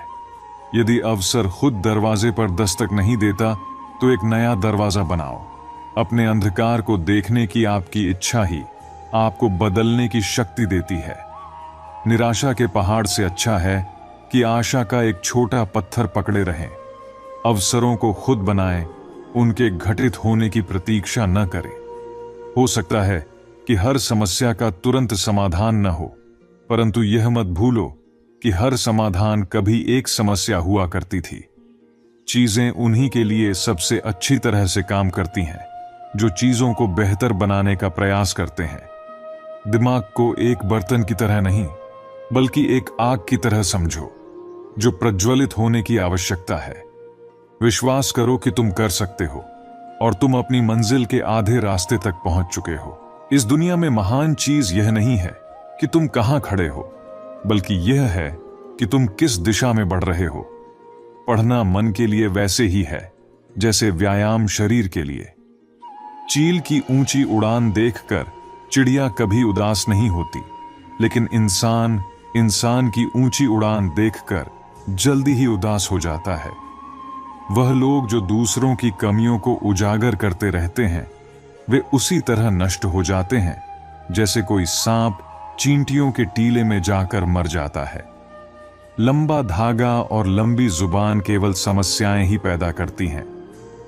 यदि अवसर खुद दरवाजे पर दस्तक नहीं देता तो एक नया दरवाजा बनाओ। अपने अंधकार को देखने की आपकी इच्छा ही आपको बदलने की शक्ति देती है। निराशा के पहाड़ से अच्छा है कि आशा का एक छोटा पत्थर पकड़े रहें। अवसरों को खुद बनाएं, उनके घटित होने की प्रतीक्षा न करें। हो सकता है कि हर समस्या का तुरंत समाधान न हो, परंतु यह मत भूलो कि हर समाधान कभी एक समस्या हुआ करती थी। चीजें उन्हीं के लिए सबसे अच्छी तरह से काम करती हैं जो चीजों को बेहतर बनाने का प्रयास करते हैं। दिमाग को एक बर्तन की तरह नहीं, बल्कि एक आग की तरह समझो जो प्रज्वलित होने की आवश्यकता है। विश्वास करो कि तुम कर सकते हो, और तुम अपनी मंजिल के आधे रास्ते तक पहुंच चुके हो। इस दुनिया में महान चीज यह नहीं है कि तुम कहां खड़े हो, बल्कि यह है कि तुम किस दिशा में बढ़ रहे हो। पढ़ना मन के लिए वैसे ही है जैसे व्यायाम शरीर के लिए। चील की ऊंची उड़ान देखकर चिड़िया कभी उदास नहीं होती, लेकिन इंसान की ऊंची उड़ान देखकर जल्दी ही उदास हो जाता है। वह लोग जो दूसरों की कमियों को उजागर करते रहते हैं, वे उसी तरह नष्ट हो जाते हैं जैसे कोई सांप चींटियों के टीले में जाकर मर जाता है। लंबा धागा और लंबी जुबान केवल समस्याएं ही पैदा करती हैं।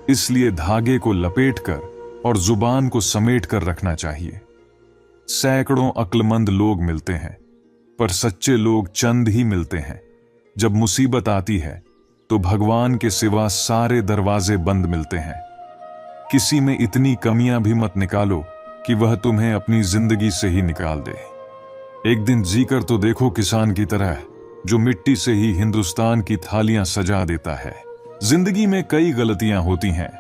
इसलिए धागे को लपेटकर और जुबान को समेट कर रखना चाहिए। सैकड़ों अक्लमंद लोग मिलते हैं, पर सच्चे लोग चंद ही मिलते हैं। जब मुसीबत आती है तो भगवान के सिवा सारे दरवाजे बंद मिलते हैं। किसी में इतनी कमियां भी मत निकालो कि वह तुम्हें अपनी जिंदगी से ही निकाल दे। एक दिन जीकर तो देखो किसान की तरह, जो मिट्टी से ही हिंदुस्तान की थालियां सजा देता है। जिंदगी में कई गलतियां होती हैं,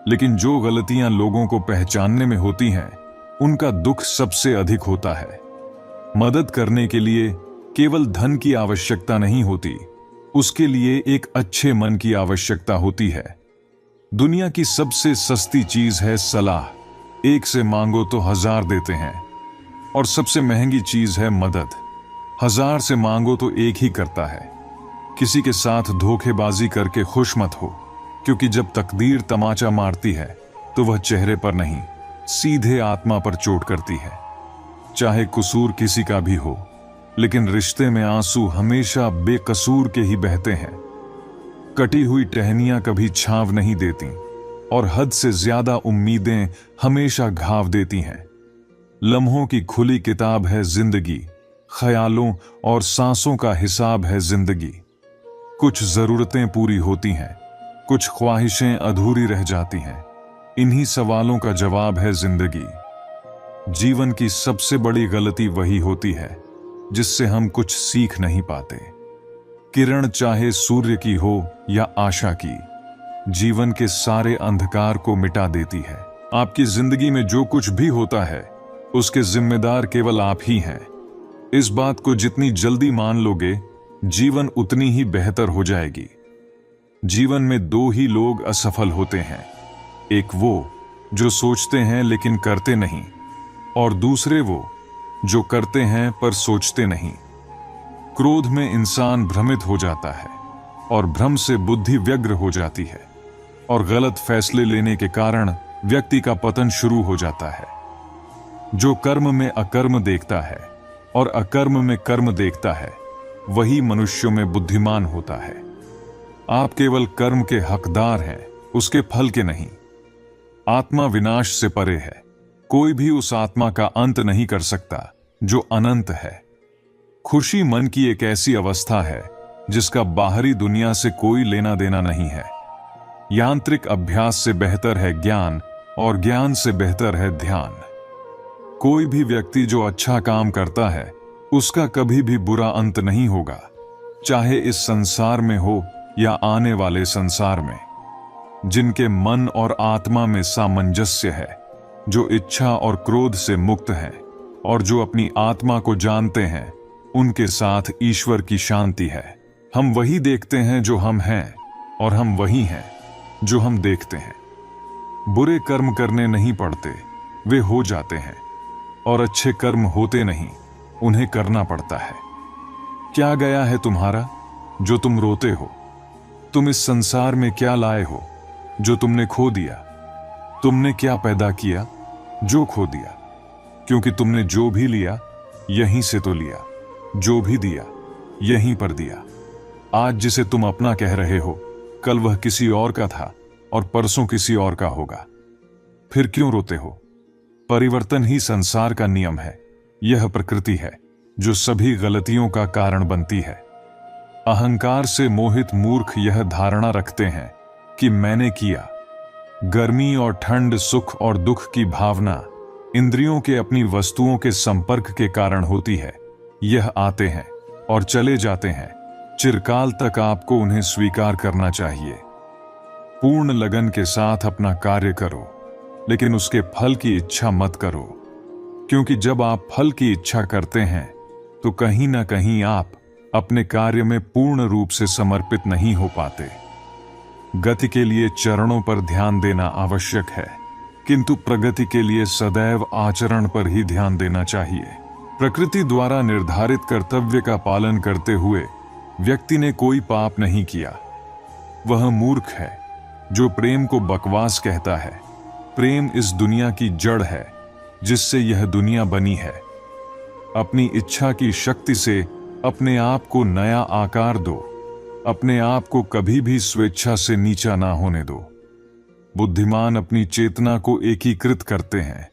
लेकिन जो गलतियां लोगों को पहचानने में होती हैं, उनका दुख सबसे अधिक होता है। मदद करने के लिए केवल धन की आवश्यकता नहीं होती, उसके लिए एक अच्छे मन की आवश्यकता होती है। दुनिया की सबसे सस्ती चीज है सलाह। एक से मांगो तो 1000 देते हैं। और सबसे महंगी चीज है मदद। 1000 से मांगो तो एक ही करता है। किसी के साथ धोखेबाजी करके खुश मत हो, क्योंकि जब तकदीर तमाचा मारती है तो वह चेहरे पर नहीं, सीधे आत्मा पर चोट करती है। चाहे कसूर किसी का भी हो, लेकिन रिश्ते में आंसू हमेशा बेकसूर के ही बहते हैं। कटी हुई टहनियां कभी छांव नहीं देती, और हद से ज्यादा उम्मीदें हमेशा घाव देती हैं। लम्हों की खुली किताब है जिंदगी, ख्यालों और सांसों का हिसाब है जिंदगी। कुछ जरूरतें पूरी होती हैं, कुछ ख्वाहिशें अधूरी रह जाती हैं। इन्हीं सवालों का जवाब है जिंदगी। जीवन की सबसे बड़ी गलती वही होती है जिससे हम कुछ सीख नहीं पाते। किरण चाहे सूर्य की हो या आशा की, जीवन के सारे अंधकार को मिटा देती है। आपकी जिंदगी में जो कुछ भी होता है उसके जिम्मेदार केवल आप ही हैं। इस बात को जितनी जल्दी मान लोगे, जीवन उतनी ही बेहतर हो जाएगी। जीवन में दो ही लोग असफल होते हैं, एक वो जो सोचते हैं लेकिन करते नहीं, और दूसरे वो जो करते हैं पर सोचते नहीं। क्रोध में इंसान भ्रमित हो जाता है और भ्रम से बुद्धि व्यग्र हो जाती है, और गलत फैसले लेने के कारण व्यक्ति का पतन शुरू हो जाता है। जो कर्म में अकर्म देखता है और अकर्म में कर्म देखता है, वही मनुष्यों में बुद्धिमान होता है। आप केवल कर्म के हकदार हैं, उसके फल के नहीं। आत्मा विनाश से परे है। कोई भी उस आत्मा का अंत नहीं कर सकता जो अनंत है। खुशी मन की एक ऐसी अवस्था है जिसका बाहरी दुनिया से कोई लेना देना नहीं है। यांत्रिक अभ्यास से बेहतर है ज्ञान, और ज्ञान से बेहतर है ध्यान। कोई भी व्यक्ति जो अच्छा काम करता है, उसका कभी भी बुरा अंत नहीं होगा, चाहे इस संसार में हो या आने वाले संसार में। जिनके मन और आत्मा में सामंजस्य है, जो इच्छा और क्रोध से मुक्त हैं, और जो अपनी आत्मा को जानते हैं, उनके साथ ईश्वर की शांति है। हम वही देखते हैं जो हम हैं, और हम वही हैं जो हम देखते हैं। बुरे कर्म करने नहीं पड़ते, वे हो जाते हैं, और अच्छे कर्म होते नहीं, उन्हें करना पड़ता है। क्या गया है तुम्हारा जो तुम रोते हो? तुम इस संसार में क्या लाए हो जो तुमने खो दिया? तुमने क्या पैदा किया जो खो दिया? क्योंकि तुमने जो भी लिया यहीं से तो लिया, जो भी दिया यहीं पर दिया। आज जिसे तुम अपना कह रहे हो, कल वह किसी और का था और परसों किसी और का होगा। फिर क्यों रोते हो? परिवर्तन ही संसार का नियम है। यह प्रकृति है जो सभी गलतियों का कारण बनती है। अहंकार से मोहित मूर्ख यह धारणा रखते हैं कि मैंने किया। गर्मी और ठंड, सुख और दुख की भावना इंद्रियों के अपनी वस्तुओं के संपर्क के कारण होती है। यह आते हैं और चले जाते हैं। चिरकाल तक आपको उन्हें स्वीकार करना चाहिए। पूर्ण लगन के साथ अपना कार्य करो, लेकिन उसके फल की इच्छा मत करो, क्योंकि जब आप फल की इच्छा करते हैं तो कहीं ना कहीं आप अपने कार्य में पूर्ण रूप से समर्पित नहीं हो पाते। गति के लिए चरणों पर ध्यान देना आवश्यक है, किंतु प्रगति के लिए सदैव आचरण पर ही ध्यान देना चाहिए। प्रकृति द्वारा निर्धारित कर्तव्य का पालन करते हुए व्यक्ति ने कोई पाप नहीं किया। वह मूर्ख है जो प्रेम को बकवास कहता है। प्रेम इस दुनिया की जड़ है जिससे यह दुनिया बनी है। अपनी इच्छा की शक्ति से अपने आप को नया आकार दो। अपने आप को कभी भी स्वेच्छा से नीचा ना होने दो। बुद्धिमान अपनी चेतना को एकीकृत करते हैं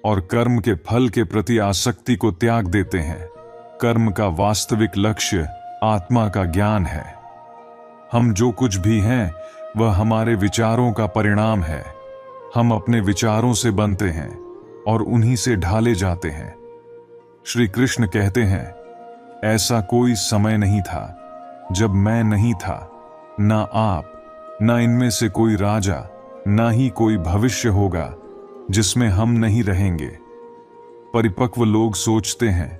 और कर्म के फल के प्रति आसक्ति को त्याग देते हैं। कर्म का वास्तविक लक्ष्य आत्मा का ज्ञान है। हम जो कुछ भी हैं वह हमारे विचारों का परिणाम है। हम अपने विचारों से बनते हैं और उन्हीं से ढाले जाते हैं। श्री कृष्ण कहते हैं, ऐसा कोई समय नहीं था जब मैं नहीं था, ना आप, ना इनमें से कोई राजा, ना ही कोई भविष्य होगा जिसमें हम नहीं रहेंगे। परिपक्व लोग सोचते हैं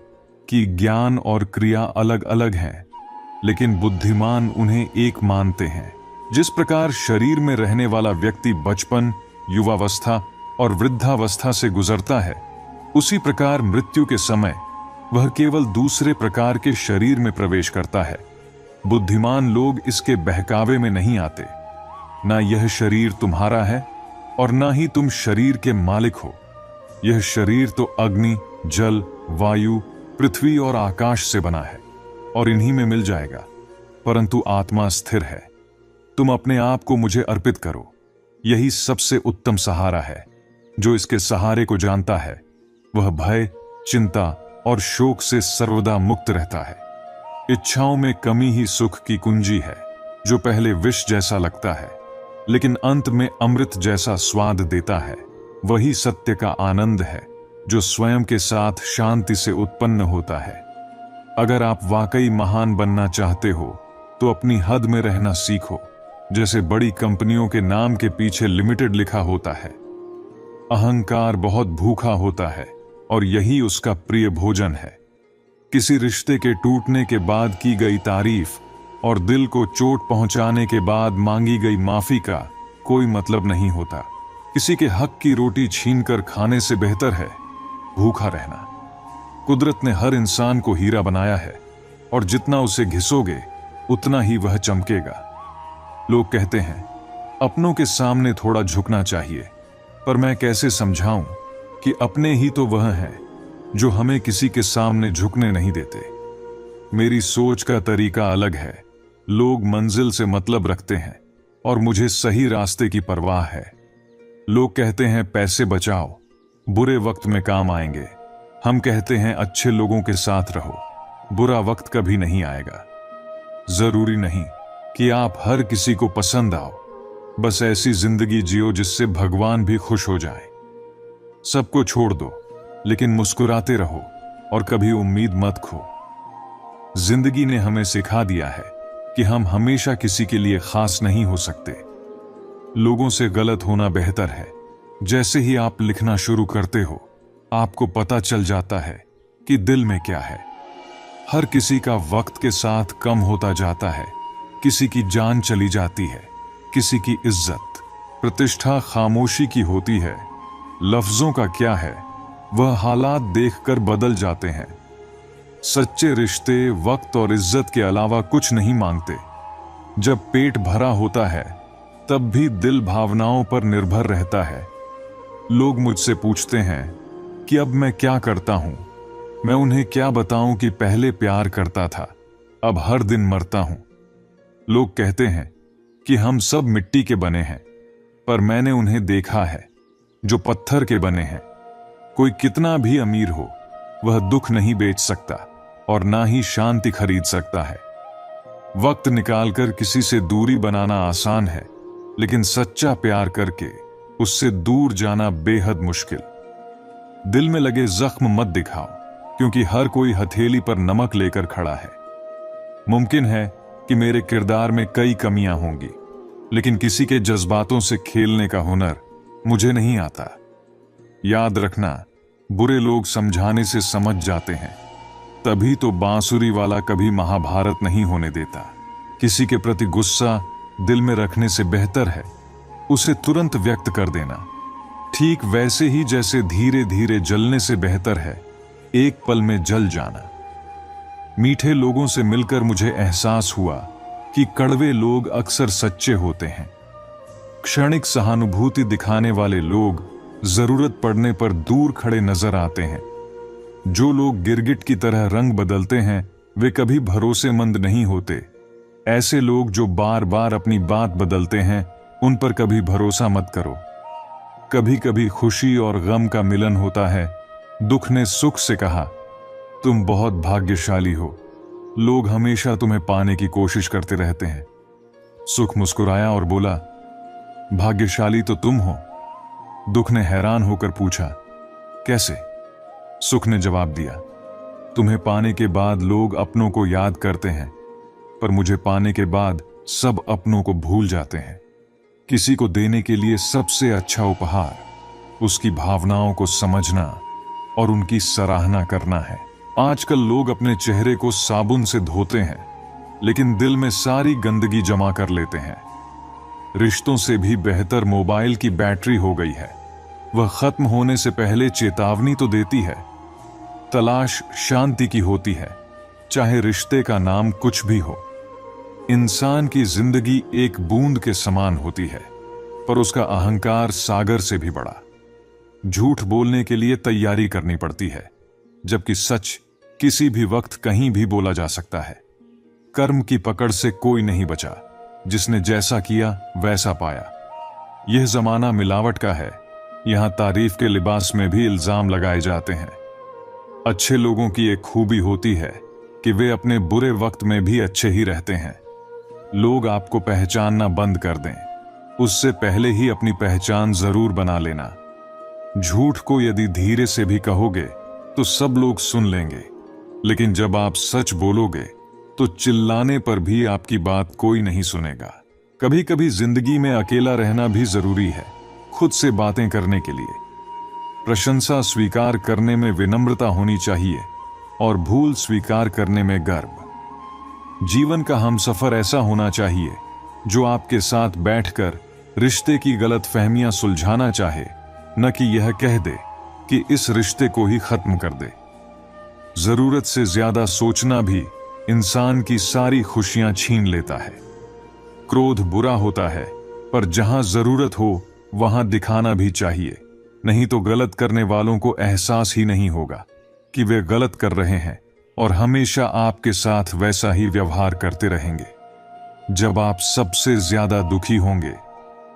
कि ज्ञान और क्रिया अलग अलग हैं, लेकिन बुद्धिमान उन्हें एक मानते हैं। जिस प्रकार शरीर में रहने वाला व्यक्ति बचपन, युवावस्था और वृद्धावस्था से गुजरता है, उसी प्रकार मृत्यु के समय वह केवल दूसरे प्रकार के शरीर में प्रवेश करता है। बुद्धिमान लोग इसके बहकावे में नहीं आते। ना यह शरीर तुम्हारा है और ना ही तुम शरीर के मालिक हो। यह शरीर तो अग्नि, जल, वायु, पृथ्वी और आकाश से बना है और इन्हीं में मिल जाएगा, परंतु आत्मा स्थिर है। तुम अपने आप को मुझे अर्पित करो। यही सबसे उत्तम सहारा है। जो इसके सहारे को जानता है वह भय, चिंता और शोक से सर्वदा मुक्त रहता है। इच्छाओं में कमी ही सुख की कुंजी है। जो पहले विष जैसा लगता है लेकिन अंत में अमृत जैसा स्वाद देता है, वही सत्य का आनंद है जो स्वयं के साथ शांति से उत्पन्न होता है। अगर आप वाकई महान बनना चाहते हो तो अपनी हद में रहना सीखो। जैसे बड़ी कंपनियों के नाम के पीछे लिमिटेड लिखा होता है। अहंकार बहुत भूखा होता है और यही उसका प्रिय भोजन है। किसी रिश्ते के टूटने के बाद की गई तारीफ और दिल को चोट पहुंचाने के बाद मांगी गई माफी का कोई मतलब नहीं होता। किसी के हक की रोटी छीनकर खाने से बेहतर है भूखा रहना। कुदरत ने हर इंसान को हीरा बनाया है और जितना उसे घिसोगे उतना ही वह चमकेगा। लोग कहते हैं अपनों के सामने थोड़ा झुकना चाहिए, पर मैं कैसे समझाऊं कि अपने ही तो वह हैं जो हमें किसी के सामने झुकने नहीं देते। मेरी सोच का तरीका अलग है। लोग मंजिल से मतलब रखते हैं और मुझे सही रास्ते की परवाह है। लोग कहते हैं पैसे बचाओ, बुरे वक्त में काम आएंगे। हम कहते हैं अच्छे लोगों के साथ रहो, बुरा वक्त कभी नहीं आएगा। जरूरी नहीं कि आप हर किसी को पसंद आओ, बस ऐसी जिंदगी जियो जिससे भगवान भी खुश हो जाए। सबको छोड़ दो लेकिन मुस्कुराते रहो और कभी उम्मीद मत खो। जिंदगी ने हमें सिखा दिया है कि हम हमेशा किसी के लिए खास नहीं हो सकते। लोगों से गलत होना बेहतर है। जैसे ही आप लिखना शुरू करते हो आपको पता चल जाता है कि दिल में क्या है। हर किसी का वक्त के साथ कम होता जाता है। किसी की जान चली जाती है, किसी की इज्जत प्रतिष्ठा खामोशी की होती है। लफ्जों का क्या है, वह हालात देखकर बदल जाते हैं। सच्चे रिश्ते वक्त और इज्जत के अलावा कुछ नहीं मांगते। जब पेट भरा होता है तब भी दिल भावनाओं पर निर्भर रहता है। लोग मुझसे पूछते हैं कि अब मैं क्या करता हूं। मैं उन्हें क्या बताऊं कि पहले प्यार करता था, अब हर दिन मरता हूं। लोग कहते हैं कि हम सब मिट्टी के बने हैं, पर मैंने उन्हें देखा है जो पत्थर के बने हैं। कोई कितना भी अमीर हो वह दुख नहीं बेच सकता और ना ही शांति खरीद सकता है। वक्त निकालकर किसी से दूरी बनाना आसान है, लेकिन सच्चा प्यार करके उससे दूर जाना बेहद मुश्किल। दिल में लगे जख्म मत दिखाओ, क्योंकि हर कोई हथेली पर नमक लेकर खड़ा है। मुमकिन है कि मेरे किरदार में कई कमियां होंगी, लेकिन किसी के जज्बातों से खेलने का हुनर मुझे नहीं आता। याद रखना, बुरे लोग समझाने से समझ जाते हैं, तभी तो बांसुरी वाला कभी महाभारत नहीं होने देता। किसी के प्रति गुस्सा दिल में रखने से बेहतर है उसे तुरंत व्यक्त कर देना। ठीक वैसे ही जैसे धीरे धीरे जलने से बेहतर है एक पल में जल जाना। मीठे लोगों से मिलकर मुझे एहसास हुआ कि कड़वे लोग अक्सर सच्चे होते हैं। क्षणिक सहानुभूति दिखाने वाले लोग जरूरत पड़ने पर दूर खड़े नजर आते हैं। जो लोग गिरगिट की तरह रंग बदलते हैं वे कभी भरोसेमंद नहीं होते। ऐसे लोग जो बार बार अपनी बात बदलते हैं उन पर कभी भरोसा मत करो। कभी कभी खुशी और गम का मिलन होता है। दुख ने सुख से कहा, तुम बहुत भाग्यशाली हो। लोग हमेशा तुम्हें पाने की कोशिश करते रहते हैं। सुख मुस्कुराया और बोला, भाग्यशाली तो तुम हो। दुख ने हैरान होकर पूछा, कैसे? सुख ने जवाब दिया, तुम्हें पाने के बाद लोग अपनों को याद करते हैं, पर मुझे पाने के बाद सब अपनों को भूल जाते हैं। किसी को देने के लिए सबसे अच्छा उपहार उसकी भावनाओं को समझना और उनकी सराहना करना है। आजकल लोग अपने चेहरे को साबुन से धोते हैं, लेकिन दिल में सारी गंदगी जमा कर लेते हैं। रिश्तों से भी बेहतर मोबाइल की बैटरी हो गई है। वह खत्म होने से पहले चेतावनी तो देती है। तलाश शांति की होती है, चाहे रिश्ते का नाम कुछ भी हो। इंसान की जिंदगी एक बूंद के समान होती है, पर उसका अहंकार सागर से भी बड़ा। झूठ बोलने के लिए तैयारी करनी पड़ती है, जबकि सच किसी भी वक्त कहीं भी बोला जा सकता है। कर्म की पकड़ से कोई नहीं बचा। जिसने जैसा किया वैसा पाया। यह जमाना मिलावट का है। यहां तारीफ के लिबास में भी इल्जाम लगाए जाते हैं। अच्छे लोगों की एक खूबी होती है कि वे अपने बुरे वक्त में भी अच्छे ही रहते हैं। लोग आपको पहचानना बंद कर दें, उससे पहले ही अपनी पहचान जरूर बना लेना। झूठ को यदि धीरे से भी कहोगे तो सब लोग सुन लेंगे, लेकिन जब आप सच बोलोगे तो चिल्लाने पर भी आपकी बात कोई नहीं सुनेगा। कभी कभी जिंदगी में अकेला रहना भी जरूरी है, खुद से बातें करने के लिए। प्रशंसा स्वीकार करने में विनम्रता होनी चाहिए और भूल स्वीकार करने में गर्व। जीवन का हमसफर ऐसा होना चाहिए जो आपके साथ बैठकर रिश्ते की गलतफहमियां सुलझाना चाहे, न कि यह कह दे कि इस रिश्ते को ही खत्म कर दे। जरूरत से ज्यादा सोचना भी इंसान की सारी खुशियां छीन लेता है। क्रोध बुरा होता है, पर जहां जरूरत हो वहां दिखाना भी चाहिए, नहीं तो गलत करने वालों को एहसास ही नहीं होगा कि वे गलत कर रहे हैं और हमेशा आपके साथ वैसा ही व्यवहार करते रहेंगे। जब आप सबसे ज्यादा दुखी होंगे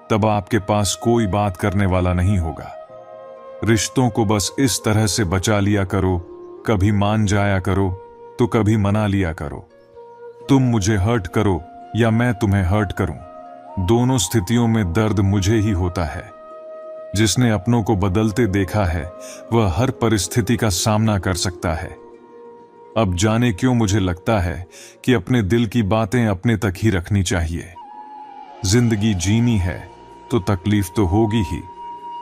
तब आपके पास कोई बात करने वाला नहीं होगा। रिश्तों को बस इस तरह से बचा लिया करो, कभी मान जाया करो तो कभी मना लिया करो। तुम मुझे हर्ट करो या मैं तुम्हें हर्ट करूं, दोनों स्थितियों में दर्द मुझे ही होता है। जिसने अपनों को बदलते देखा है वह हर परिस्थिति का सामना कर सकता है। अब जाने क्यों मुझे लगता है कि अपने दिल की बातें अपने तक ही रखनी चाहिए। जिंदगी जीनी है तो तकलीफ तो होगी ही,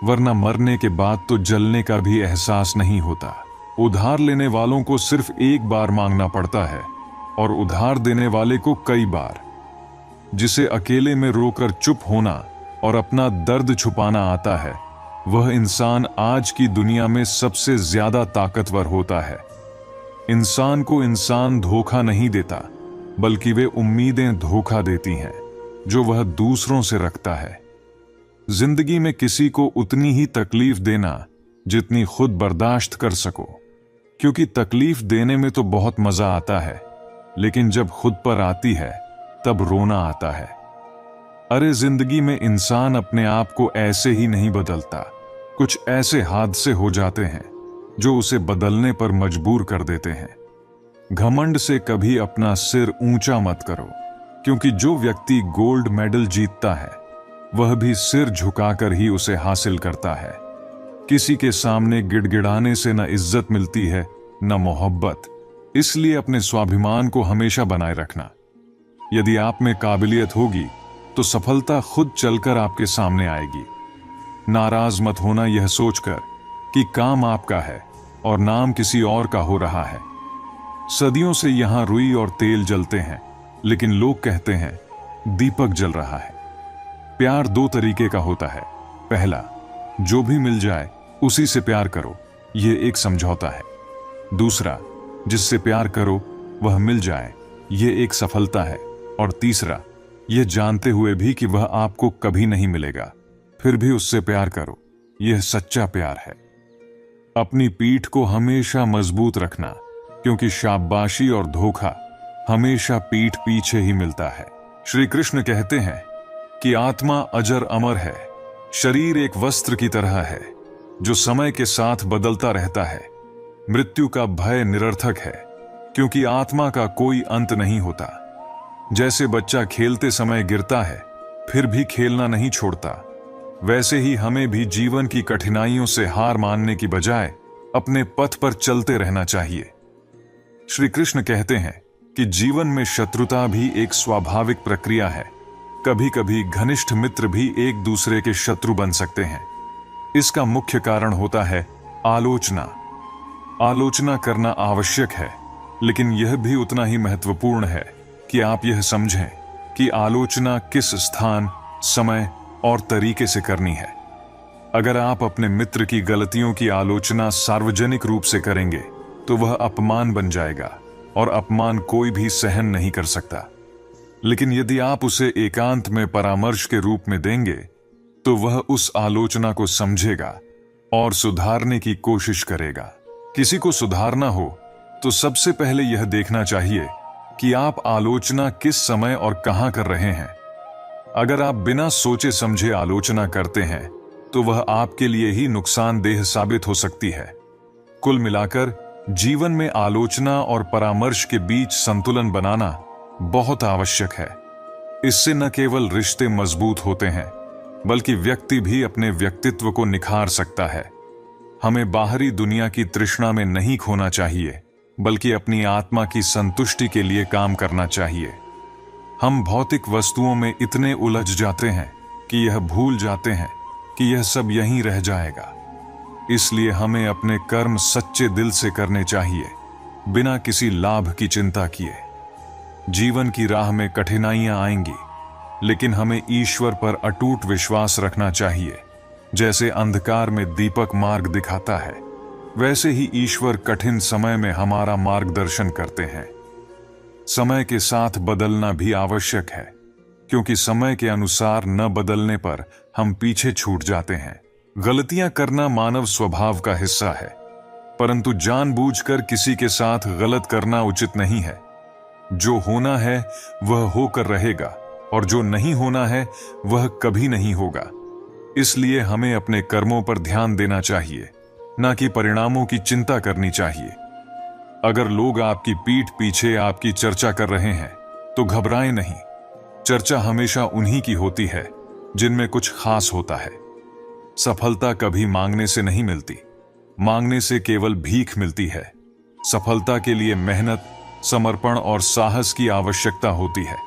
वरना मरने के बाद तो जलने का भी एहसास नहीं होता। उधार लेने वालों को सिर्फ एक बार मांगना पड़ता है और उधार देने वाले को कई बार। जिसे अकेले में रोकर चुप होना और अपना दर्द छुपाना आता है, वह इंसान आज की दुनिया में सबसे ज्यादा ताकतवर होता है। इंसान को इंसान धोखा नहीं देता, बल्कि वे उम्मीदें धोखा देती हैं जो वह दूसरों से रखता है। जिंदगी में किसी को उतनी ही तकलीफ देना जितनी खुद बर्दाश्त कर सको, क्योंकि तकलीफ देने में तो बहुत मजा आता है, लेकिन जब खुद पर आती है तब रोना आता है। अरे जिंदगी में इंसान अपने आप को ऐसे ही नहीं बदलता, कुछ ऐसे हादसे हो जाते हैं जो उसे बदलने पर मजबूर कर देते हैं। घमंड से कभी अपना सिर ऊंचा मत करो, क्योंकि जो व्यक्ति गोल्ड मेडल जीतता है वह भी सिर झुकाकर ही उसे हासिल करता है। किसी के सामने गिड़गिड़ाने से न इज्जत मिलती है न मोहब्बत, इसलिए अपने स्वाभिमान को हमेशा बनाए रखना। यदि आप में काबिलियत होगी तो सफलता खुद चलकर आपके सामने आएगी। नाराज मत होना यह सोचकर कि काम आपका है और नाम किसी और का हो रहा है। सदियों से यहां रुई और तेल जलते हैं, लेकिन लोग कहते हैं दीपक जल रहा है। प्यार दो तरीके का होता है। पहला, जो भी मिल जाए उसी से प्यार करो, यह एक समझौता है। दूसरा, जिससे प्यार करो वह मिल जाए, यह एक सफलता है। और तीसरा, यह जानते हुए भी कि वह आपको कभी नहीं मिलेगा, फिर भी उससे प्यार करो, यह सच्चा प्यार है। अपनी पीठ को हमेशा मजबूत रखना, क्योंकि शाबाशी और धोखा हमेशा पीठ पीछे ही मिलता है। श्री कृष्ण कहते हैं कि आत्मा अजर अमर है, शरीर एक वस्त्र की तरह है जो समय के साथ बदलता रहता है। मृत्यु का भय निरर्थक है, क्योंकि आत्मा का कोई अंत नहीं होता। जैसे बच्चा खेलते समय गिरता है फिर भी खेलना नहीं छोड़ता, वैसे ही हमें भी जीवन की कठिनाइयों से हार मानने की बजाय अपने पथ पर चलते रहना चाहिए। श्री कृष्ण कहते हैं कि जीवन में शत्रुता भी एक स्वाभाविक प्रक्रिया है। कभी कभी घनिष्ठ मित्र भी एक दूसरे के शत्रु बन सकते हैं। इसका मुख्य कारण होता है आलोचना। आलोचना करना आवश्यक है, लेकिन यह भी उतना ही महत्वपूर्ण है कि आप यह समझें कि आलोचना किस स्थान, समय और तरीके से करनी है। अगर आप अपने मित्र की गलतियों की आलोचना सार्वजनिक रूप से करेंगे तो वह अपमान बन जाएगा और अपमान कोई भी सहन नहीं कर सकता। लेकिन यदि आप उसे एकांत में परामर्श के रूप में देंगे तो वह उस आलोचना को समझेगा और सुधारने की कोशिश करेगा। किसी को सुधारना हो तो सबसे पहले यह देखना चाहिए कि आप आलोचना किस समय और कहां कर रहे हैं। अगर आप बिना सोचे समझे आलोचना करते हैं तो वह आपके लिए ही नुकसानदेह साबित हो सकती है। कुल मिलाकर जीवन में आलोचना और परामर्श के बीच संतुलन बनाना बहुत आवश्यक है। इससे न केवल रिश्ते मजबूत होते हैं, बल्कि व्यक्ति भी अपने व्यक्तित्व को निखार सकता है। हमें बाहरी दुनिया की तृष्णा में नहीं खोना चाहिए, बल्कि अपनी आत्मा की संतुष्टि के लिए काम करना चाहिए। हम भौतिक वस्तुओं में इतने उलझ जाते हैं कि यह भूल जाते हैं कि यह सब यहीं रह जाएगा। इसलिए हमें अपने कर्म सच्चे दिल से करने चाहिए, बिना किसी लाभ की चिंता किए। जीवन की राह में कठिनाइयां आएंगी, लेकिन हमें ईश्वर पर अटूट विश्वास रखना चाहिए। जैसे अंधकार में दीपक मार्ग दिखाता है, वैसे ही ईश्वर कठिन समय में हमारा मार्गदर्शन करते हैं। समय के साथ बदलना भी आवश्यक है, क्योंकि समय के अनुसार न बदलने पर हम पीछे छूट जाते हैं। गलतियां करना मानव स्वभाव का हिस्सा है, परंतु जानबूझकर किसी के साथ गलत करना उचित नहीं है। जो होना है वह होकर रहेगा, और जो नहीं होना है वह कभी नहीं होगा। इसलिए हमें अपने कर्मों पर ध्यान देना चाहिए, न कि परिणामों की चिंता करनी चाहिए। अगर लोग आपकी पीठ पीछे आपकी चर्चा कर रहे हैं तो घबराएं नहीं। चर्चा हमेशा उन्हीं की होती है जिनमें कुछ खास होता है। सफलता कभी मांगने से नहीं मिलती, मांगने से केवल भीख मिलती है। सफलता के लिए मेहनत, समर्पण और साहस की आवश्यकता होती है।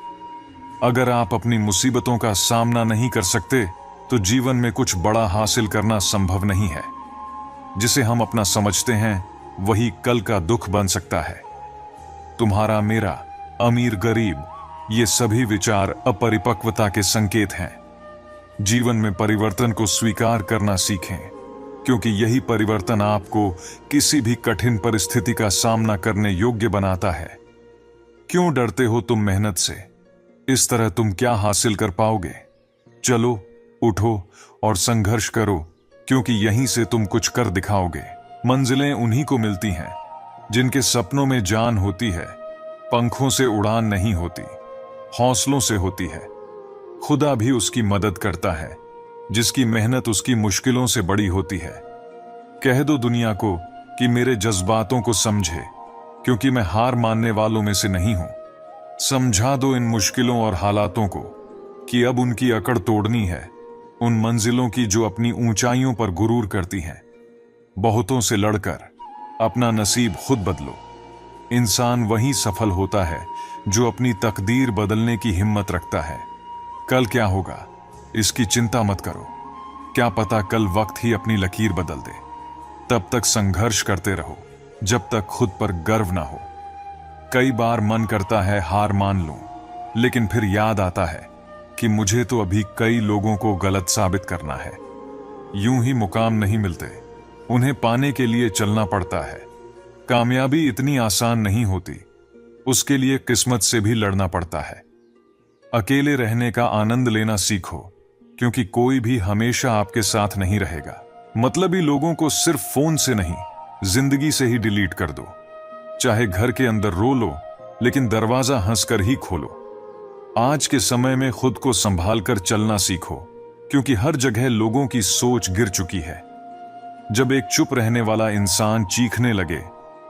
अगर आप अपनी मुसीबतों का सामना नहीं कर सकते तो जीवन में कुछ बड़ा हासिल करना संभव नहीं है। जिसे हम अपना समझते हैं वही कल का दुख बन सकता है। तुम्हारा, मेरा, अमीर गरीब, ये सभी विचार अपरिपक्वता के संकेत हैं। जीवन में परिवर्तन को स्वीकार करना सीखें, क्योंकि यही परिवर्तन आपको किसी भी कठिन परिस्थिति का सामना करने योग्य बनाता है। क्यों डरते हो तुम मेहनत से? इस तरह तुम क्या हासिल कर पाओगे? चलो, उठो और संघर्ष करो, क्योंकि यहीं से तुम कुछ कर दिखाओगे। मंजिलें उन्हीं को मिलती हैं जिनके सपनों में जान होती है। पंखों से उड़ान नहीं होती, हौसलों से होती है। खुदा भी उसकी मदद करता है जिसकी मेहनत उसकी मुश्किलों से बड़ी होती है। कह दो दुनिया को कि मेरे जज्बातों को समझे, क्योंकि मैं हार मानने वालों में से नहीं हूं। समझा दो इन मुश्किलों और हालातों को कि अब उनकी अकड़ तोड़नी है, उन मंजिलों की जो अपनी ऊंचाइयों पर गुरूर करती हैं। बहुतों से लड़कर अपना नसीब खुद बदलो। इंसान वही सफल होता है जो अपनी तकदीर बदलने की हिम्मत रखता है। कल क्या होगा इसकी चिंता मत करो, क्या पता कल वक्त ही अपनी लकीर बदल दे। तब तक संघर्ष करते रहो जब तक खुद पर गर्व ना हो। कई बार मन करता है हार मान लूं, लेकिन फिर याद आता है कि मुझे तो अभी कई लोगों को गलत साबित करना है। यूं ही मुकाम नहीं मिलते, उन्हें पाने के लिए चलना पड़ता है। कामयाबी इतनी आसान नहीं होती, उसके लिए किस्मत से भी लड़ना पड़ता है। अकेले रहने का आनंद लेना सीखो, क्योंकि कोई भी हमेशा आपके साथ नहीं रहेगा। मतलबी लोगों को सिर्फ फोन से नहीं, जिंदगी से ही डिलीट कर दो। चाहे घर के अंदर रो लो, लेकिन दरवाजा हंसकर ही खोलो। आज के समय में खुद को संभाल कर चलना सीखो, क्योंकि हर जगह लोगों की सोच गिर चुकी है। जब एक चुप रहने वाला इंसान चीखने लगे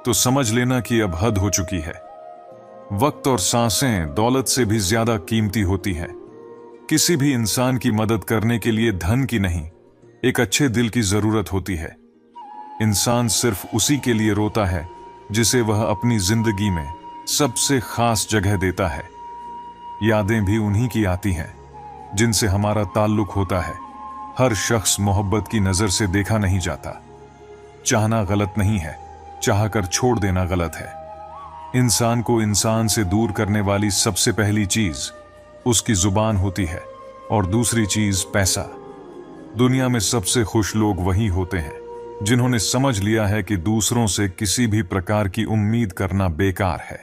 तो समझ लेना कि अब हद हो चुकी है। वक्त और सांसें दौलत से भी ज्यादा कीमती होती हैं। किसी भी इंसान की मदद करने के लिए धन की नहीं, एक अच्छे दिल की जरूरत होती है। इंसान सिर्फ उसी के लिए रोता है जिसे वह अपनी जिंदगी में सबसे खास जगह देता है। यादें भी उन्हीं की आती हैं जिनसे हमारा ताल्लुक होता है। हर शख्स मोहब्बत की नजर से देखा नहीं जाता। चाहना गलत नहीं है, चाहकर छोड़ देना गलत है। इंसान को इंसान से दूर करने वाली सबसे पहली चीज उसकी जुबान होती है, और दूसरी चीज पैसा। दुनिया में सबसे खुश लोग वही होते हैं जिन्होंने समझ लिया है कि दूसरों से किसी भी प्रकार की उम्मीद करना बेकार है।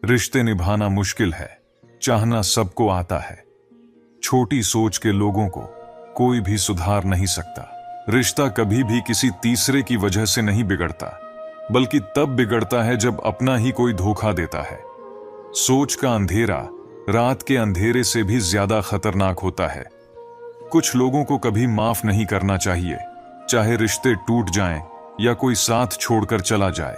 रिश्ते निभाना मुश्किल है, चाहना सबको आता है। छोटी सोच के लोगों को कोई भी सुधार नहीं सकता। रिश्ता कभी भी किसी तीसरे की वजह से नहीं बिगड़ता, बल्कि तब बिगड़ता है जब अपना ही कोई धोखा देता है। सोच का अंधेरा रात के अंधेरे से भी ज्यादा खतरनाक होता है। कुछ लोगों को कभी माफ नहीं करना चाहिए, चाहे रिश्ते टूट जाएं या कोई साथ छोड़कर चला जाए।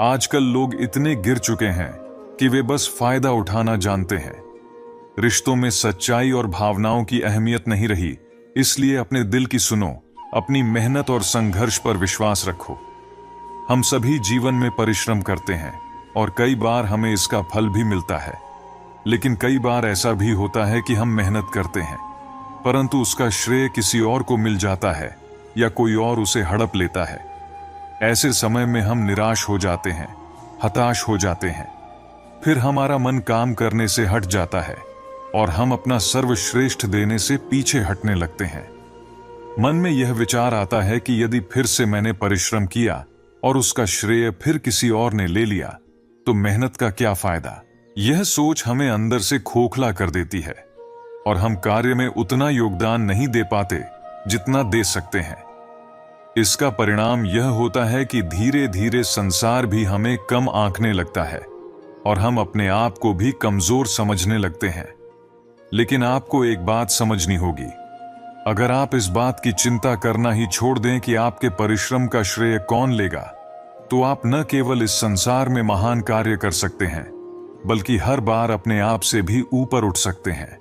आजकल लोग इतने गिर चुके हैं कि वे बस फायदा उठाना जानते हैं। रिश्तों में सच्चाई और भावनाओं की अहमियत नहीं रही, इसलिए अपने दिल की सुनो, अपनी मेहनत और संघर्ष पर विश्वास रखो। हम सभी जीवन में परिश्रम करते हैं और कई बार हमें इसका फल भी मिलता है। लेकिन कई बार ऐसा भी होता है कि हम मेहनत करते हैं परंतु उसका श्रेय किसी और को मिल जाता है या कोई और उसे हड़प लेता है। ऐसे समय में हम निराश हो जाते हैं, हताश हो जाते हैं। फिर हमारा मन काम करने से हट जाता है और हम अपना सर्वश्रेष्ठ देने से पीछे हटने लगते हैं। मन में यह विचार आता है कि यदि फिर से मैंने परिश्रम किया और उसका श्रेय फिर किसी और ने ले लिया तो मेहनत का क्या फायदा। यह सोच हमें अंदर से खोखला कर देती है और हम कार्य में उतना योगदान नहीं दे पाते जितना दे सकते हैं। इसका परिणाम यह होता है कि धीरे धीरे संसार भी हमें कम आंकने लगता है और हम अपने आप को भी कमजोर समझने लगते हैं। लेकिन आपको एक बात समझनी होगी, अगर आप इस बात की चिंता करना ही छोड़ दें कि आपके परिश्रम का श्रेय कौन लेगा, तो आप न केवल इस संसार में महान कार्य कर सकते हैं बल्कि हर बार अपने आप से भी ऊपर उठ सकते हैं।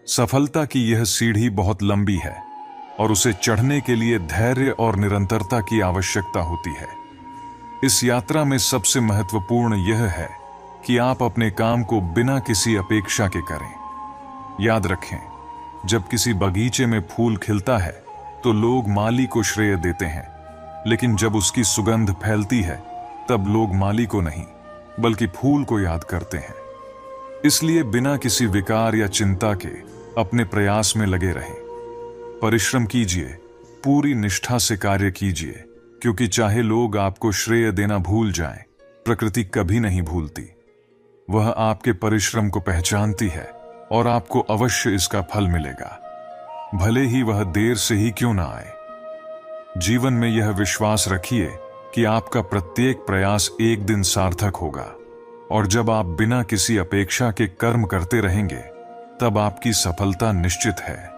सफलता की यह सीढ़ी बहुत लंबी है और उसे चढ़ने के लिए धैर्य और निरंतरता की आवश्यकता होती है। इस यात्रा में सबसे महत्वपूर्ण यह है कि आप अपने काम को बिना किसी अपेक्षा के करें। याद रखें, जब किसी बगीचे में फूल खिलता है तो लोग माली को श्रेय देते हैं, लेकिन जब उसकी सुगंध फैलती है तब लोग माली को नहीं बल्कि फूल को याद करते हैं। इसलिए बिना किसी विकार या चिंता के अपने प्रयास में लगे रहें। परिश्रम कीजिए, पूरी निष्ठा से कार्य कीजिए, क्योंकि चाहे लोग आपको श्रेय देना भूल जाएं, प्रकृति कभी नहीं भूलती। वह आपके परिश्रम को पहचानती है और आपको अवश्य इसका फल मिलेगा, भले ही वह देर से ही क्यों ना आए। जीवन में यह विश्वास रखिए कि आपका प्रत्येक प्रयास एक दिन सार्थक होगा और जब आप बिना किसी अपेक्षा के कर्म करते रहेंगे तब आपकी सफलता निश्चित है।